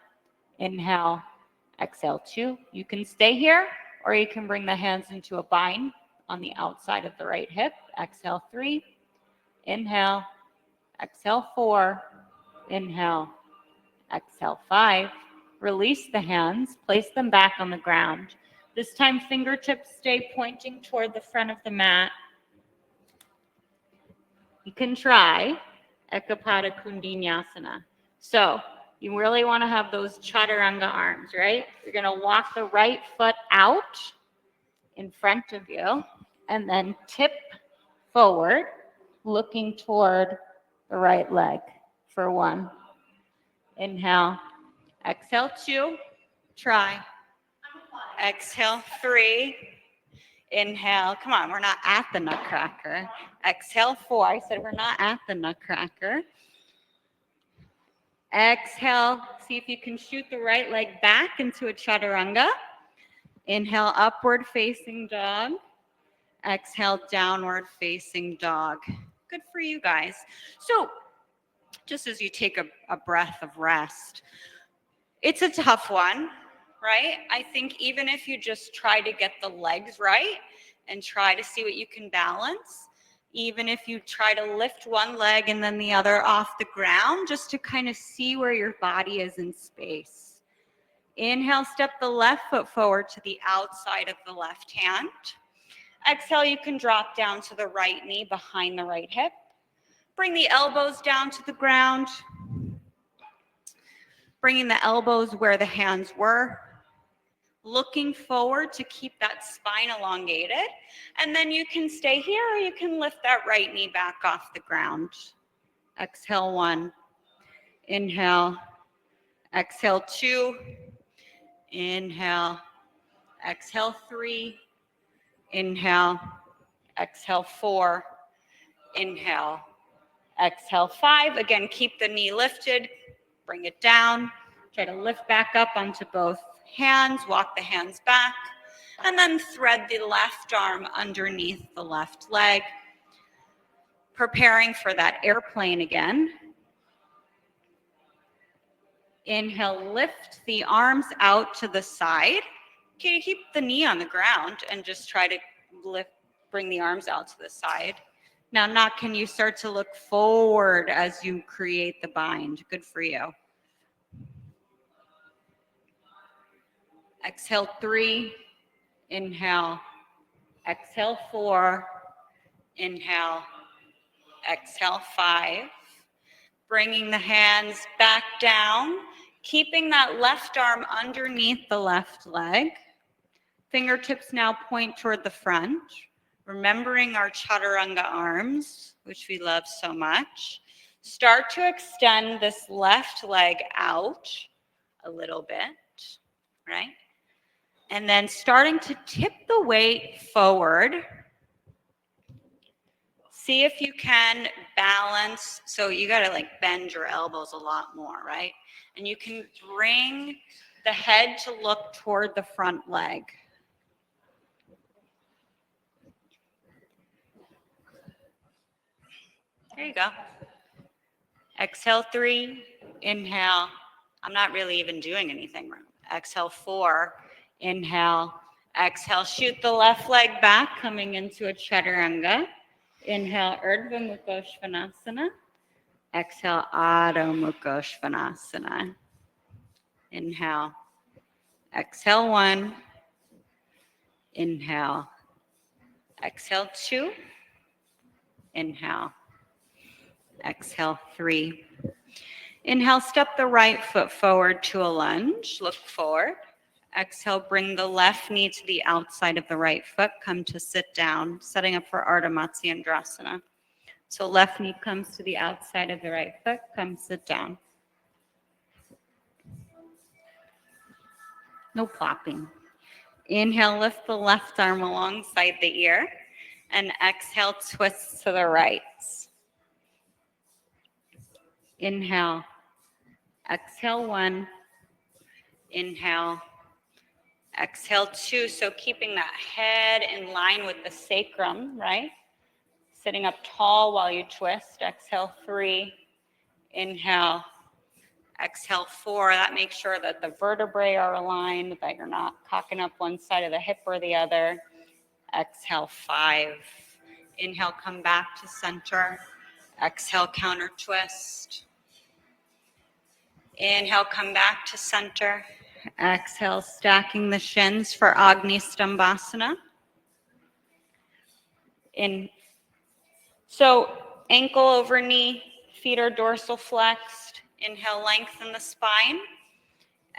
inhale, exhale 2. You can stay here, or you can bring the hands into a bind on the outside of the right hip. Exhale 3, inhale, exhale 4, inhale, exhale 5. Release the hands, place them back on the ground. This time, fingertips stay pointing toward the front of the mat. You can try Ekapada Kundinyasana. So you really want to have those chaturanga arms, right? You're going to walk the right foot out in front of you and then tip forward, looking toward the right leg for 1. Inhale. Exhale 2, try. Exhale 3, inhale. Come on, we're not at the nutcracker. Exhale 4, I said we're not at the nutcracker. Exhale, see if you can shoot the right leg back into a chaturanga. Inhale, upward facing dog. Exhale, downward facing dog. Good for you guys. So just as you take a breath of rest, it's a tough one, right? I think even if you just try to get the legs right and try to see what you can balance, even if you try to lift one leg and then the other off the ground, just to kind of see where your body is in space. Inhale, step the left foot forward to the outside of the left hand. Exhale, you can drop down to the right knee behind the right hip. Bring the elbows down to the ground. Bringing the elbows where the hands were, looking forward to keep that spine elongated. And then you can stay here, or you can lift that right knee back off the ground. Exhale 1, inhale, exhale 2, inhale, exhale 3, inhale, exhale 4, inhale, exhale 5. Again, keep the knee lifted. Bring it down, try to lift back up onto both hands, walk the hands back, and then thread the left arm underneath the left leg, preparing for that airplane again. Inhale, lift the arms out to the side. Okay, keep the knee on the ground and just try to bring the arms out to the side. Now, can you start to look forward as you create the bind? Good for you. Exhale 3, inhale. Exhale 4, inhale. Exhale 5. Bringing the hands back down, keeping that left arm underneath the left leg. Fingertips now point toward the front. Remembering our chaturanga arms, which we love so much. Start to extend this left leg out a little bit, right? And then starting to tip the weight forward. See if you can balance. So you got to like bend your elbows a lot more, right? And you can bring the head to look toward the front leg. There you go. Exhale 3, inhale. I'm not really even doing anything wrong. Exhale 4, inhale. Exhale, shoot the left leg back, coming into a chaturanga. Inhale, Urdhva Mukha Svanasana. Exhale, Adho Mukha Svanasana. Inhale. Exhale 1. Inhale. Exhale 2. Inhale. Exhale 3. Inhale, step the right foot forward to a lunge. Look forward. Exhale, bring the left knee to the outside of the right foot. Come to sit down, setting up for Ardha Matsyendrasana. So left knee comes to the outside of the right foot. Come sit down. No plopping. Inhale, lift the left arm alongside the ear. And exhale, twist to the right. Inhale. Exhale 1. Inhale. Exhale 2. So keeping that head in line with the sacrum, right? Sitting up tall while you twist. Exhale 3. Inhale. Exhale 4. That makes sure that the vertebrae are aligned, that you're not cocking up one side of the hip or the other. Exhale 5. Inhale, come back to center. Exhale, counter twist. Inhale, come back to center. Exhale, stacking the shins for Agni Stambhasana. So ankle over knee, feet are dorsal flexed. Inhale, lengthen the spine.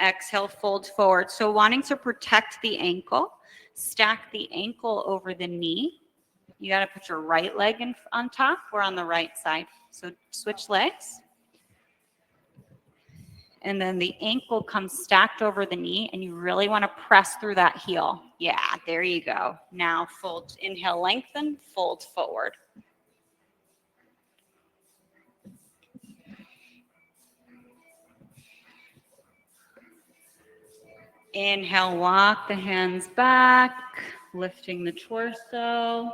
Exhale, fold forward. So wanting to protect the ankle, stack the ankle over the knee. You got to put your right leg on top. We're on the right side. So switch legs. And then the ankle comes stacked over the knee, and you really want to press through that heel. Yeah, there you go. Now fold, inhale, lengthen, fold forward. Inhale, walk the hands back, lifting the torso.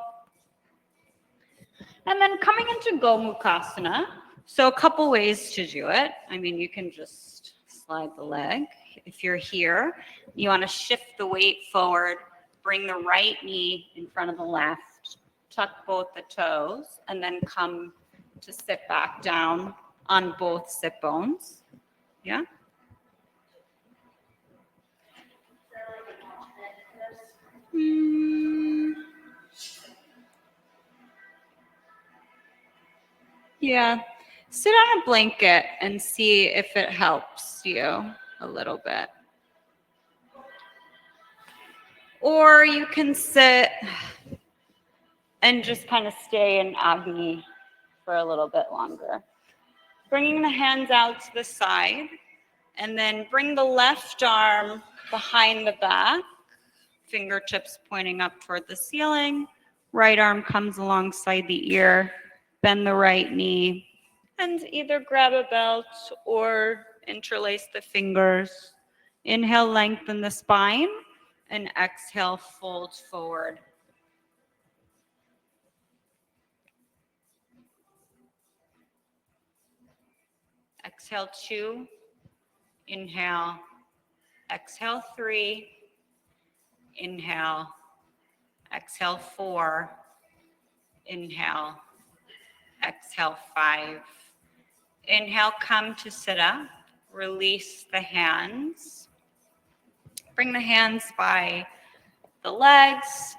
And then coming into Gomukhasana. So a couple ways to do it. I mean, you can just slide the leg. If you're here, you want to shift the weight forward, bring the right knee in front of the left, tuck both the toes, and then come to sit back down on both sit bones. Yeah? Yeah. Sit on a blanket and see if it helps you a little bit. Or you can sit and just kind of stay in Agni for a little bit longer. Bringing the hands out to the side, and then bring the left arm behind the back, fingertips pointing up toward the ceiling. Right arm comes alongside the ear, bend the right knee, and either grab a belt or interlace the fingers. Inhale, lengthen the spine, and exhale, fold forward. Exhale 2, inhale. Exhale 3, inhale. Exhale 4, inhale. Exhale 5. Inhale, come to sit up. Release the hands. Bring the hands by the legs.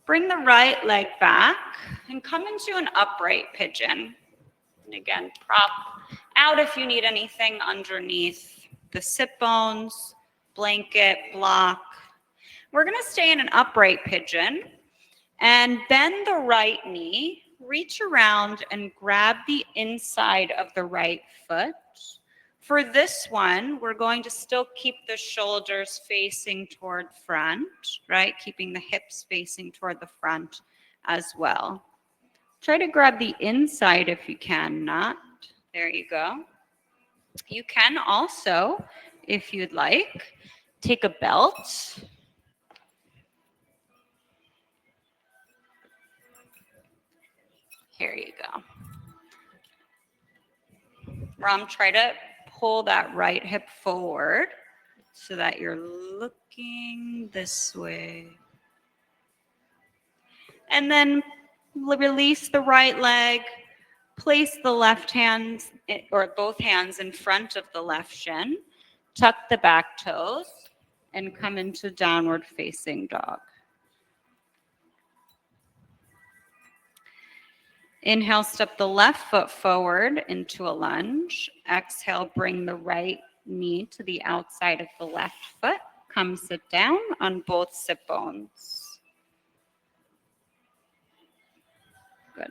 Bring the right leg back and come into an upright pigeon. And again, prop out if you need anything underneath the sit bones, blanket, block. We're going to stay in an upright pigeon and bend the right knee. Reach around and grab the inside of the right foot. For this one, we're going to still keep the shoulders facing toward front, right? Keeping the hips facing toward the front as well. Try to grab the inside if you can not. There you go. You can also, if you'd like, take a belt. Here you go. Ram, try to pull that right hip forward so that you're looking this way. And then release the right leg. Place the left hand or both hands in front of the left shin. Tuck the back toes and come into downward facing dog. Inhale, step the left foot forward into a lunge. Exhale, bring the right knee to the outside of the left foot. Come sit down on both sit bones. Good.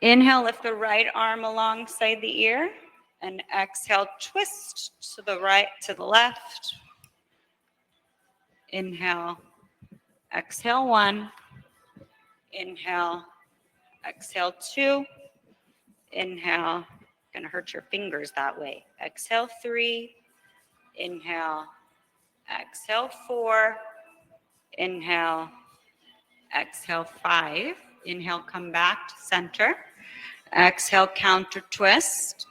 Inhale, lift the right arm alongside the ear. And exhale, twist to the right, to the left. Inhale, exhale 1. Inhale, exhale 2. Inhale, gonna hurt your fingers that way. Exhale 3. Inhale, exhale 4. Inhale, exhale 5. Inhale, come back to center. Exhale, counter twist.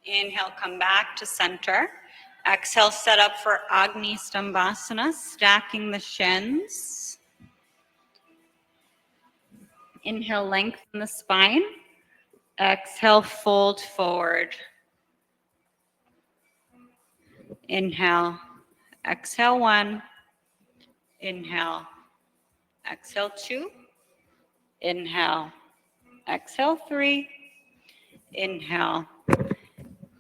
Inhale, come back to center. Exhale, set up for Agni Stambhasana, stacking the shins. Inhale, lengthen the spine. Exhale, fold forward. Inhale, exhale 1. Inhale, exhale 2. Inhale, exhale 3. Inhale,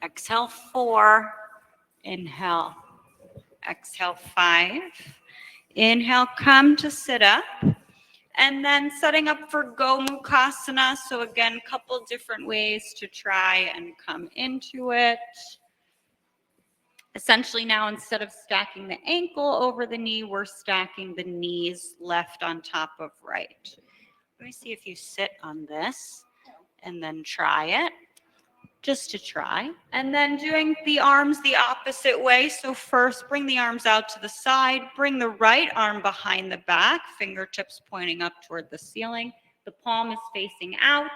exhale 4. Inhale, exhale 5. Inhale, come to sit up. And then setting up for Gomukhasana. So again, a couple different ways to try and come into it. Essentially now, instead of stacking the ankle over the knee, we're stacking the knees left on top of right. Let me see if you sit on this and then try it, just to try. And then doing the arms the opposite way. So first, bring the arms out to the side, bring the right arm behind the back, fingertips pointing up toward the ceiling. The palm is facing out.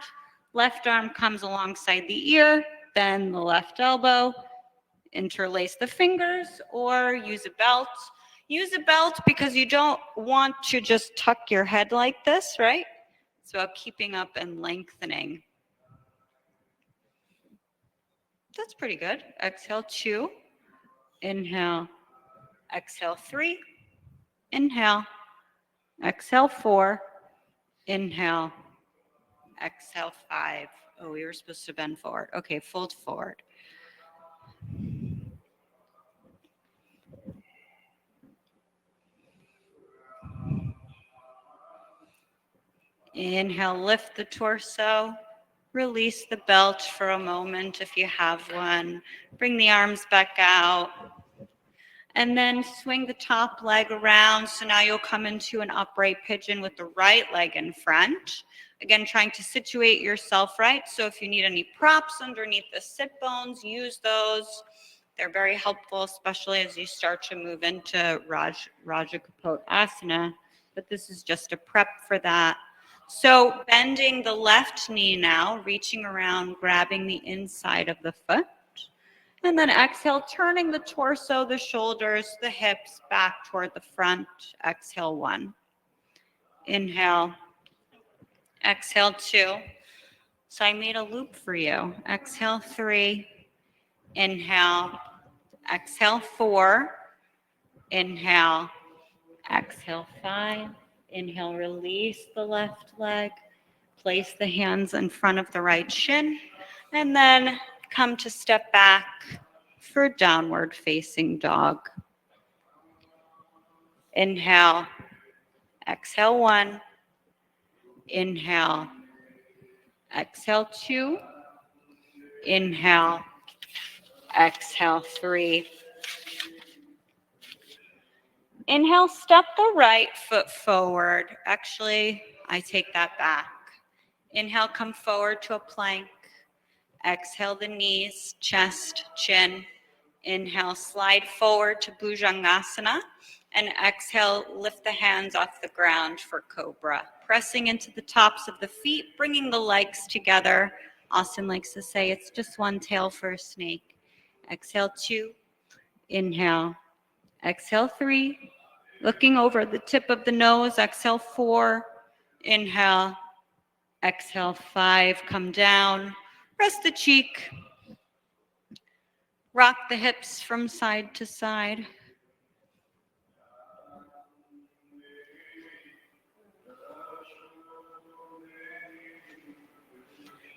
Left arm comes alongside the ear, bend the left elbow, interlace the fingers, or use a belt. Use a belt because you don't want to just tuck your head like this, right? It's about keeping up and lengthening. That's pretty good. Exhale 2. Inhale. Exhale 3. Inhale. Exhale 4. Inhale. Exhale 5. Oh, we were supposed to bend forward. Okay, fold forward. Inhale, lift the torso. Release the belt for a moment if you have one. Bring the arms back out. And then swing the top leg around. So now you'll come into an upright pigeon with the right leg in front. Again, trying to situate yourself right. So if you need any props underneath the sit bones, use those. They're very helpful, especially as you start to move into Rajakapot But this is just a prep for that. So bending the left knee now, reaching around, grabbing the inside of the foot. And then exhale, turning the torso, the shoulders, the hips back toward the front. Exhale 1. Inhale. Exhale 2. So I made a loop for you. Exhale 3. Inhale. Exhale 4. Inhale. Exhale 5. Inhale, release the left leg. Place the hands in front of the right shin. And then come to step back for downward facing dog. Inhale. Exhale 1. Inhale. Exhale 2. Inhale. Exhale 3. Inhale, step the right foot forward. Actually, I take that back. Inhale, come forward to a plank. Exhale the knees, chest, chin. Inhale, slide forward to Bhujangasana. And exhale, lift the hands off the ground for Cobra. Pressing into the tops of the feet, bringing the legs together Austin likes to say it's just one tail for a snake. Exhale 2, inhale. Exhale 3, looking over the tip of the nose. Exhale 4, inhale. Exhale 5, come down. Rest the cheek. Rock the hips from side to side.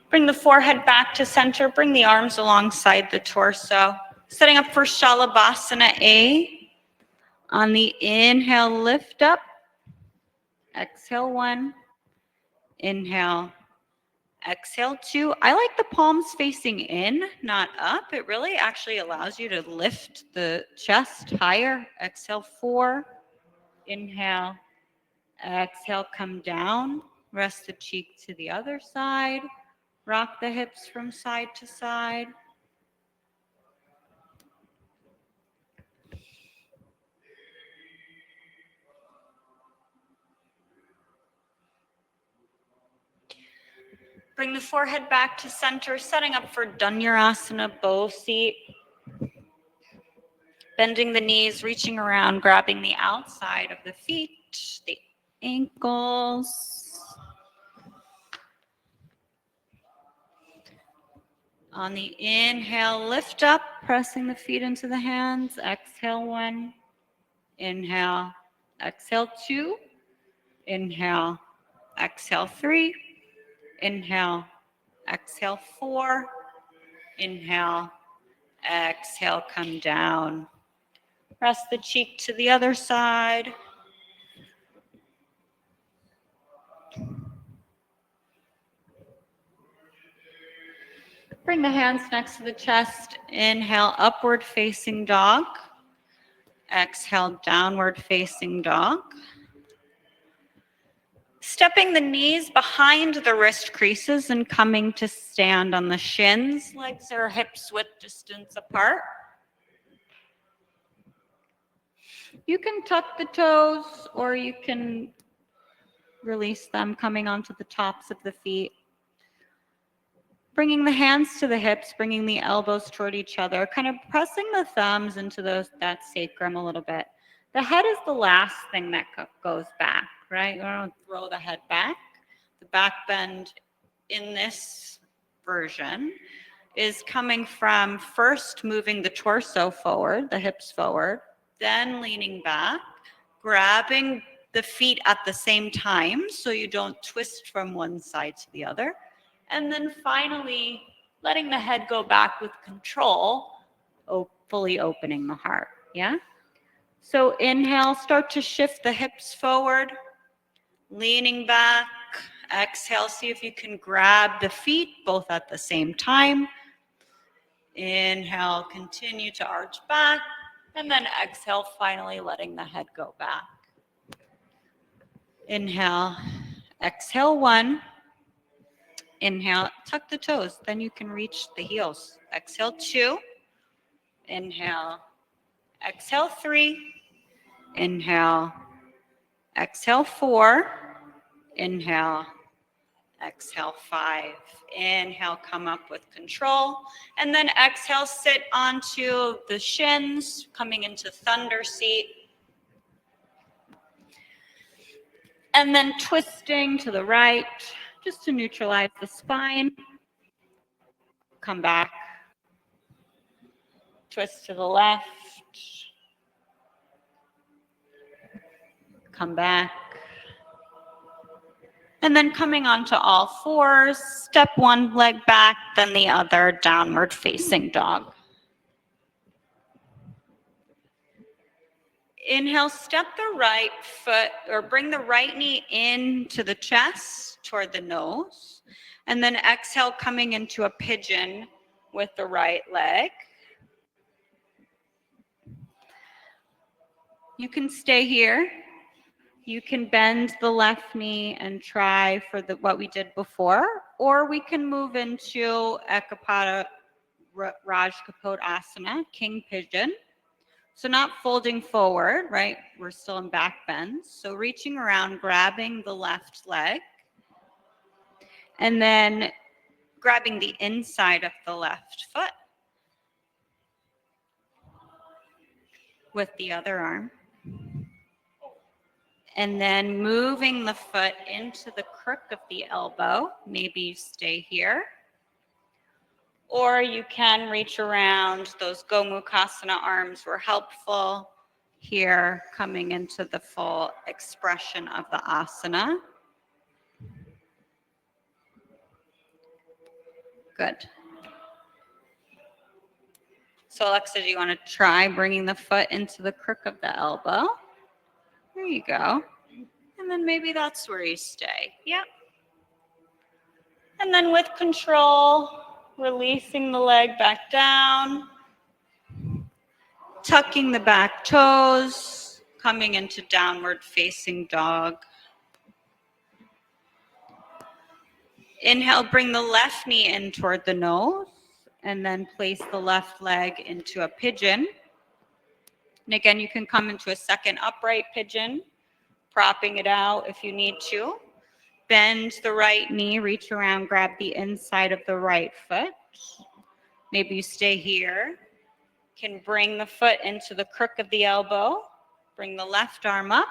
Bring the forehead back to center. Bring the arms alongside the torso. Setting up for Shalabhasana A. On the inhale, lift up. Exhale 1. Inhale. Exhale 2. I like the palms facing in, not up. It really actually allows you to lift the chest higher. Exhale 4. Inhale. Exhale, come down. Rest the cheek to the other side. Rock the hips from side to side. Bring the forehead back to center, setting up for Dhanurasana, bow seat. Bending the knees, reaching around, grabbing the outside of the feet, the ankles. On the inhale, lift up, pressing the feet into the hands. Exhale 1. Inhale. Exhale 2. Inhale. Exhale 3. Inhale. Exhale 4. Inhale. Exhale, come down. Rest the cheek to the other side. Bring the hands next to the chest. Inhale, upward facing dog. Exhale, downward facing dog. Stepping the knees behind the wrist creases and coming to stand on the shins. Legs or hips width distance apart. You can tuck the toes or you can release them, coming onto the tops of the feet. Bringing the hands to the hips, bringing the elbows toward each other, kind of pressing the thumbs into that sacrum a little bit. The head is the last thing that goes back, right? You don't throw the head back. The back bend in this version is coming from first moving the torso forward, the hips forward, then leaning back, grabbing the feet at the same time so you don't twist from one side to the other. And then finally, letting the head go back with control, fully opening the heart, yeah? So inhale, start to shift the hips forward, leaning back. Exhale, see if you can grab the feet both at the same time. Inhale, continue to arch back. And then exhale, finally letting the head go back. Inhale, exhale 1. Inhale, tuck the toes, then you can reach the heels. Exhale 2. Inhale. Exhale 3. Inhale. Exhale 4. Inhale. Exhale 5. Inhale, come up with control. And then exhale, sit onto the shins, coming into thunder seat. And then twisting to the right, just to neutralize the spine. Come back. Twist to the left. Come back. And then coming onto all fours, step one leg back, then the other, downward facing dog. Inhale, step the right foot or bring the right knee into the chest toward the nose. And then exhale, coming into a pigeon with the right leg. You can stay here. You can bend the left knee and try for what we did before, or we can move into Ekapada Rajkapot King Pigeon. So not folding forward, right? We're still in back bend. So reaching around, grabbing the left leg. And then grabbing the inside of the left foot with the other arm. And then moving the foot into the crook of the elbow. Maybe you stay here. Or you can reach around. Those Gomukhasana arms were helpful here, coming into the full expression of the asana. Good. So Alexa, do you want to try bringing the foot into the crook of the elbow? There you go. And then maybe that's where you stay. Yep. And then with control, releasing the leg back down, tucking the back toes, coming into downward facing dog. Inhale, bring the left knee in toward the nose, and then place the left leg into a pigeon. And again, you can come into a second upright pigeon, propping it out if you need to. Bend the right knee, reach around, grab the inside of the right foot. Maybe you stay here. Can bring the foot into the crook of the elbow. Bring the left arm up.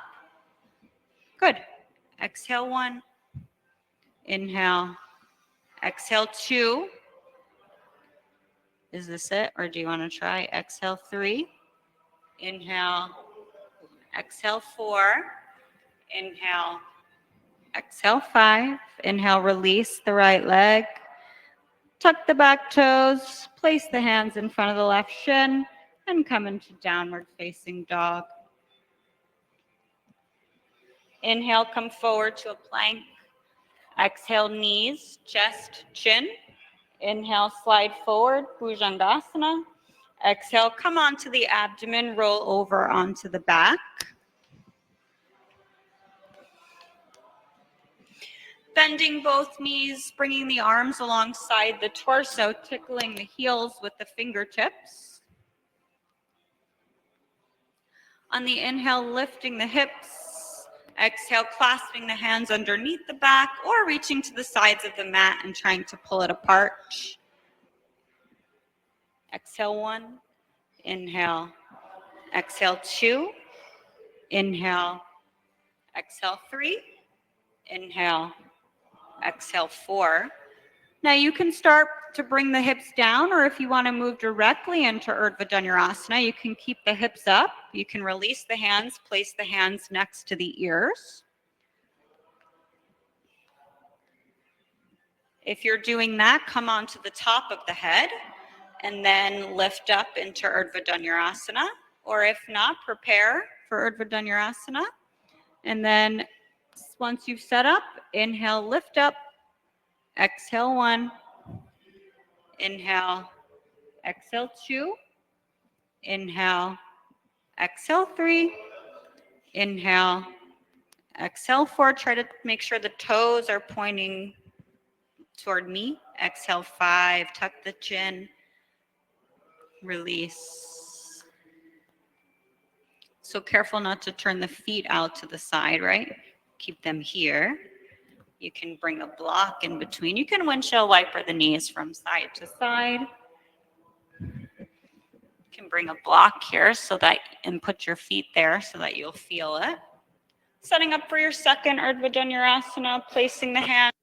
Good. Exhale 1. Inhale. Exhale 2. Is this it, or do you want to try? Exhale 3. Inhale. Exhale 4. Inhale. Exhale 5. Inhale, release the right leg. Tuck the back toes. Place the hands in front of the left shin and come into downward facing dog. Inhale, come forward to a plank. Exhale, knees, chest, chin. Inhale, slide forward, Bhujangasana. Exhale, come onto the abdomen, roll over onto the back. Bending both knees, bringing the arms alongside the torso, tickling the heels with the fingertips. On the inhale, lifting the hips. Exhale, clasping the hands underneath the back or reaching to the sides of the mat and trying to pull it apart. Exhale 1. Inhale. Exhale 2. Inhale. Exhale 3. Inhale. Exhale 4. Now you can start to bring the hips down, or if you want to move directly into Urdhva Dhanurasana, you can keep the hips up. You can release the hands, place the hands next to the ears. If you're doing that, come onto the top of the head and then lift up into Urdhva Dhanurasana. Or if not, prepare for Urdhva Dhanurasana. And then once you've set up, inhale, lift up. Exhale 1. Inhale. Exhale 2. Inhale. Exhale 3. Inhale. Exhale 4. Try to make sure the toes are pointing toward me. Exhale 5. Tuck the chin. Release. So careful not to turn the feet out to the side, right? Keep them here. You can bring a block in between. You can windshield wiper the knees from side to side. You can bring a block here and put your feet there so that you'll feel it. Setting up for your second Urdhva Dhanurasana, placing the hand.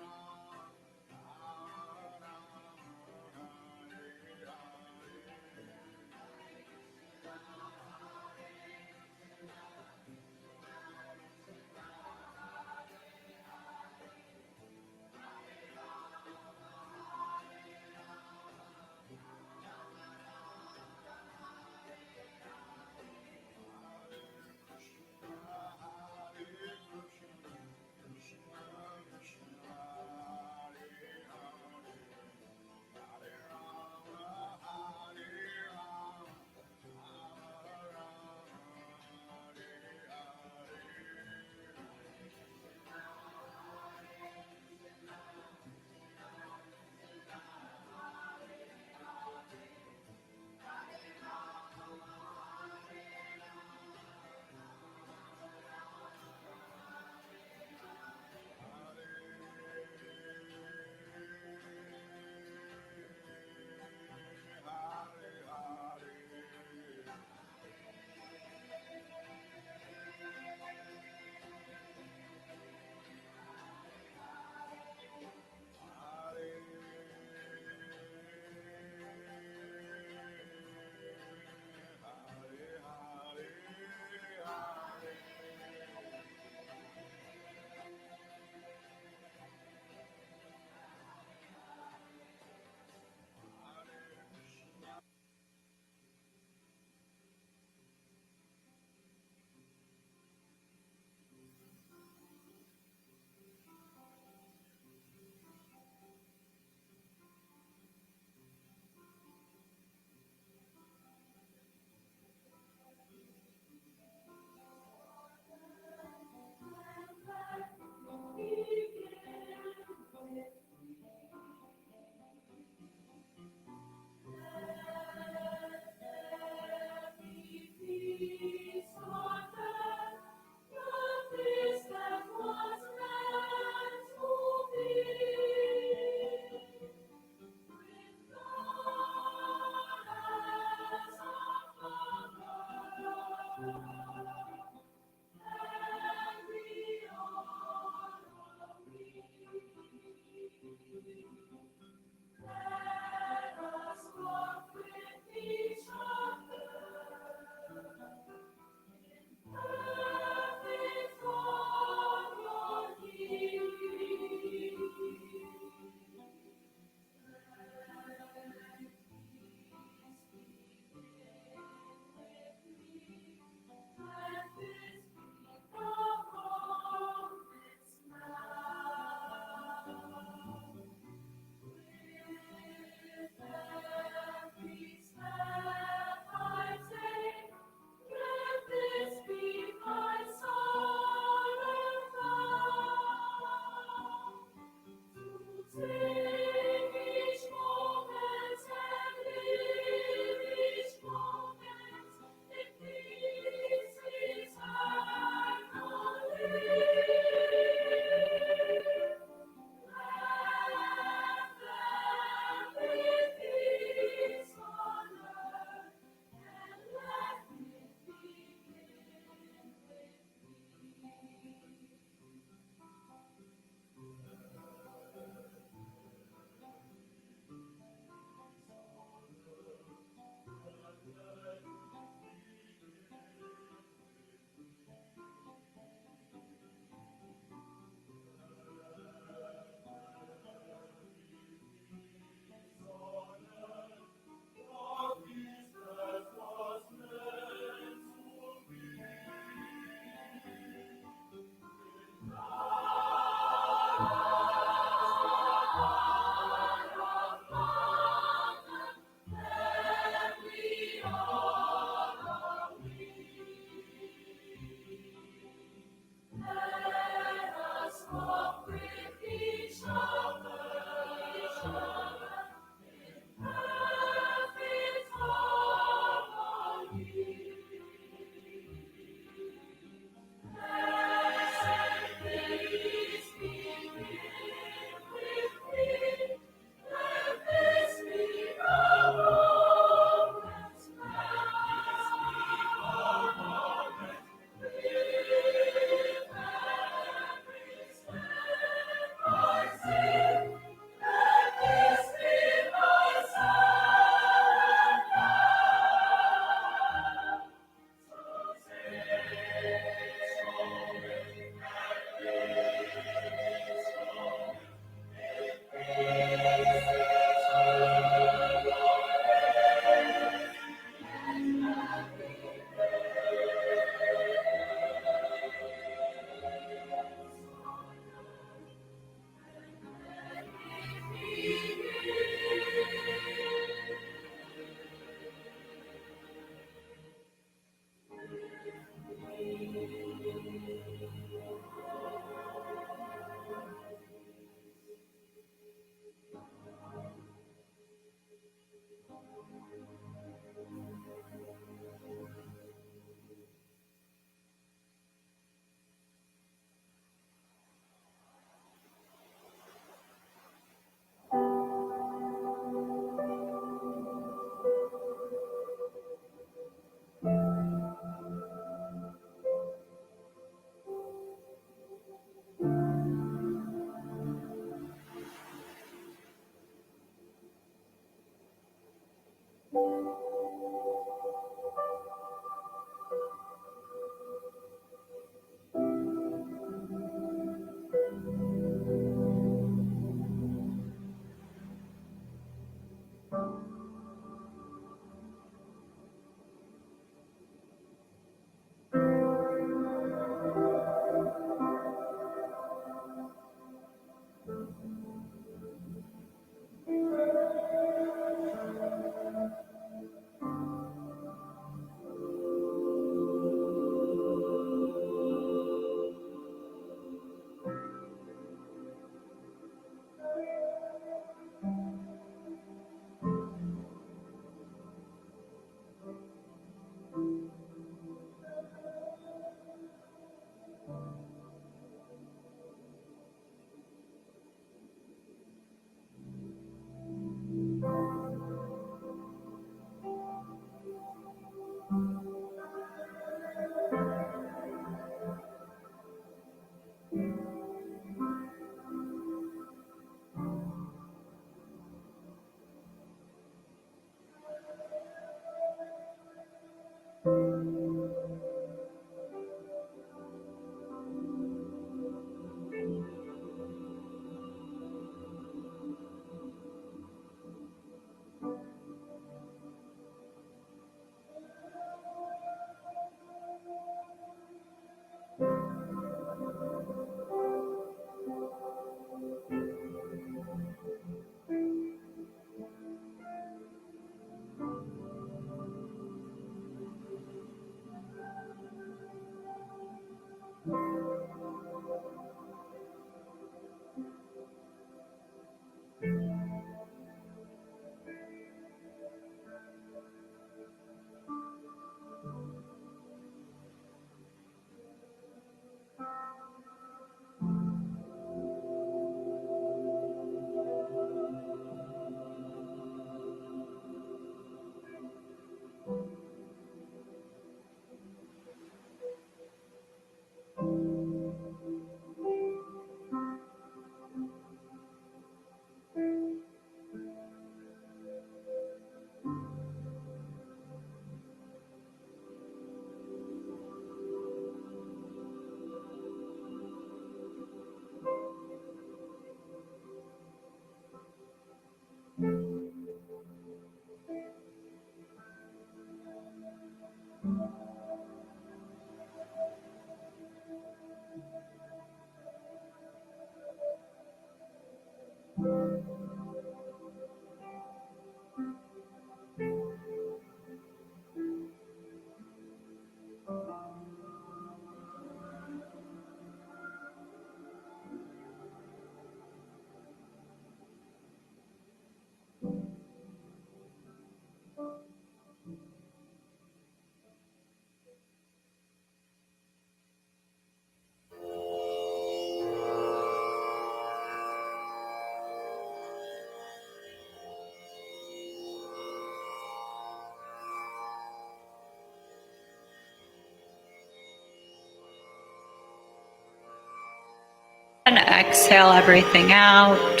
And exhale everything out.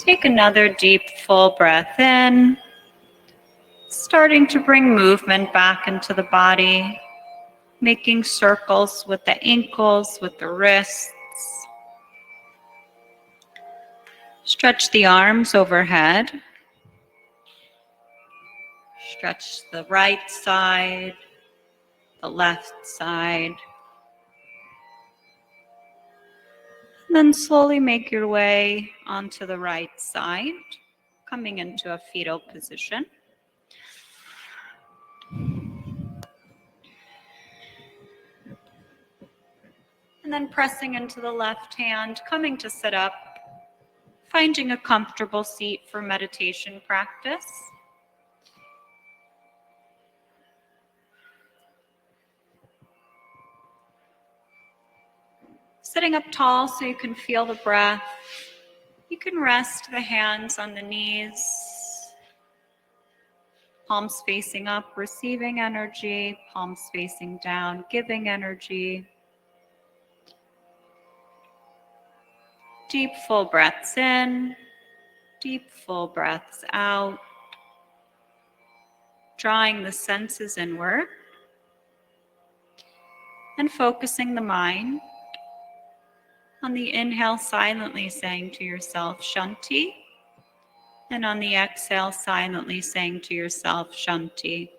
Take another deep, full breath in, starting to bring movement back into the body, making circles with the ankles, with the wrists. Stretch the arms overhead. Stretch the right side, the left side. And then slowly make your way onto the right side, coming into a fetal position. And then pressing into the left hand, coming to sit up, finding a comfortable seat for meditation practice. Sitting up tall so you can feel the breath. You can rest the hands on the knees, palms facing up, receiving energy, palms facing down, giving energy. Deep full breaths in, deep full breaths out, drawing the senses inward and focusing the mind on the inhale, silently saying to yourself, Shanti, and on the exhale, silently saying to yourself, Shanti.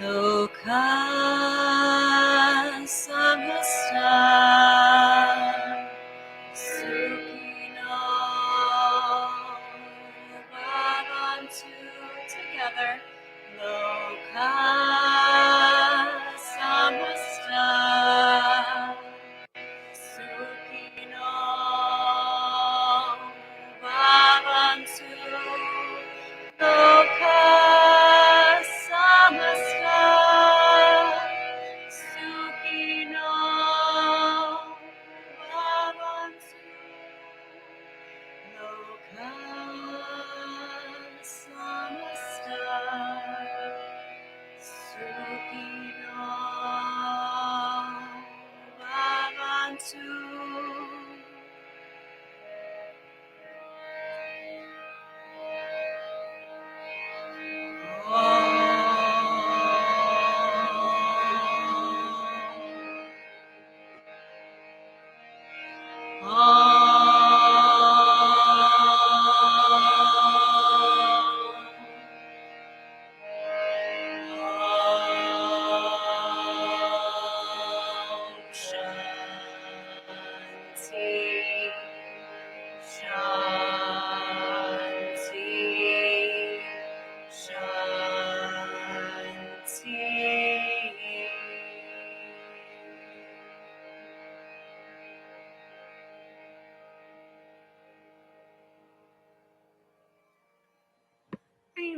Loka samasta sukhino bhavantu. Together. Loka samasta sukhino bhavantu. Loka samasta sukhino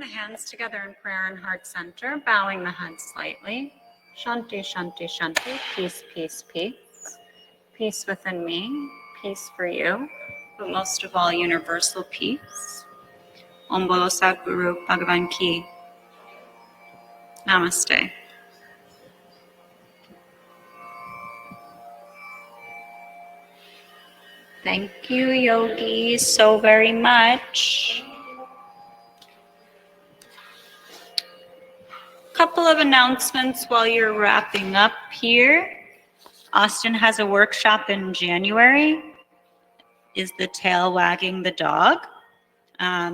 the hands together in prayer and heart center, bowing the head slightly. Shanti, Shanti, Shanti. Peace, peace, peace. Peace within me, peace for you, but most of all, universal peace. Om Bolo Sadguru Bhagavan Ki. Namaste. Thank you, yogis, so very much. Couple of announcements while you're wrapping up here. Austin has a workshop in January. Is the tail wagging the dog?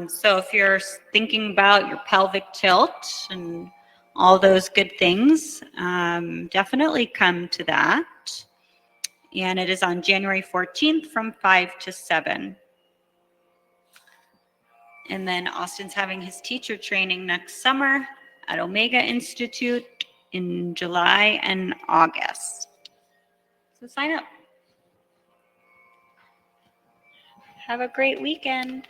So if you're thinking about your pelvic tilt and all those good things, definitely come to that. And it is on January 14th from 5 to 7. And then Austin's having his teacher training next summer at Omega Institute in July and August. So sign up. Have a great weekend.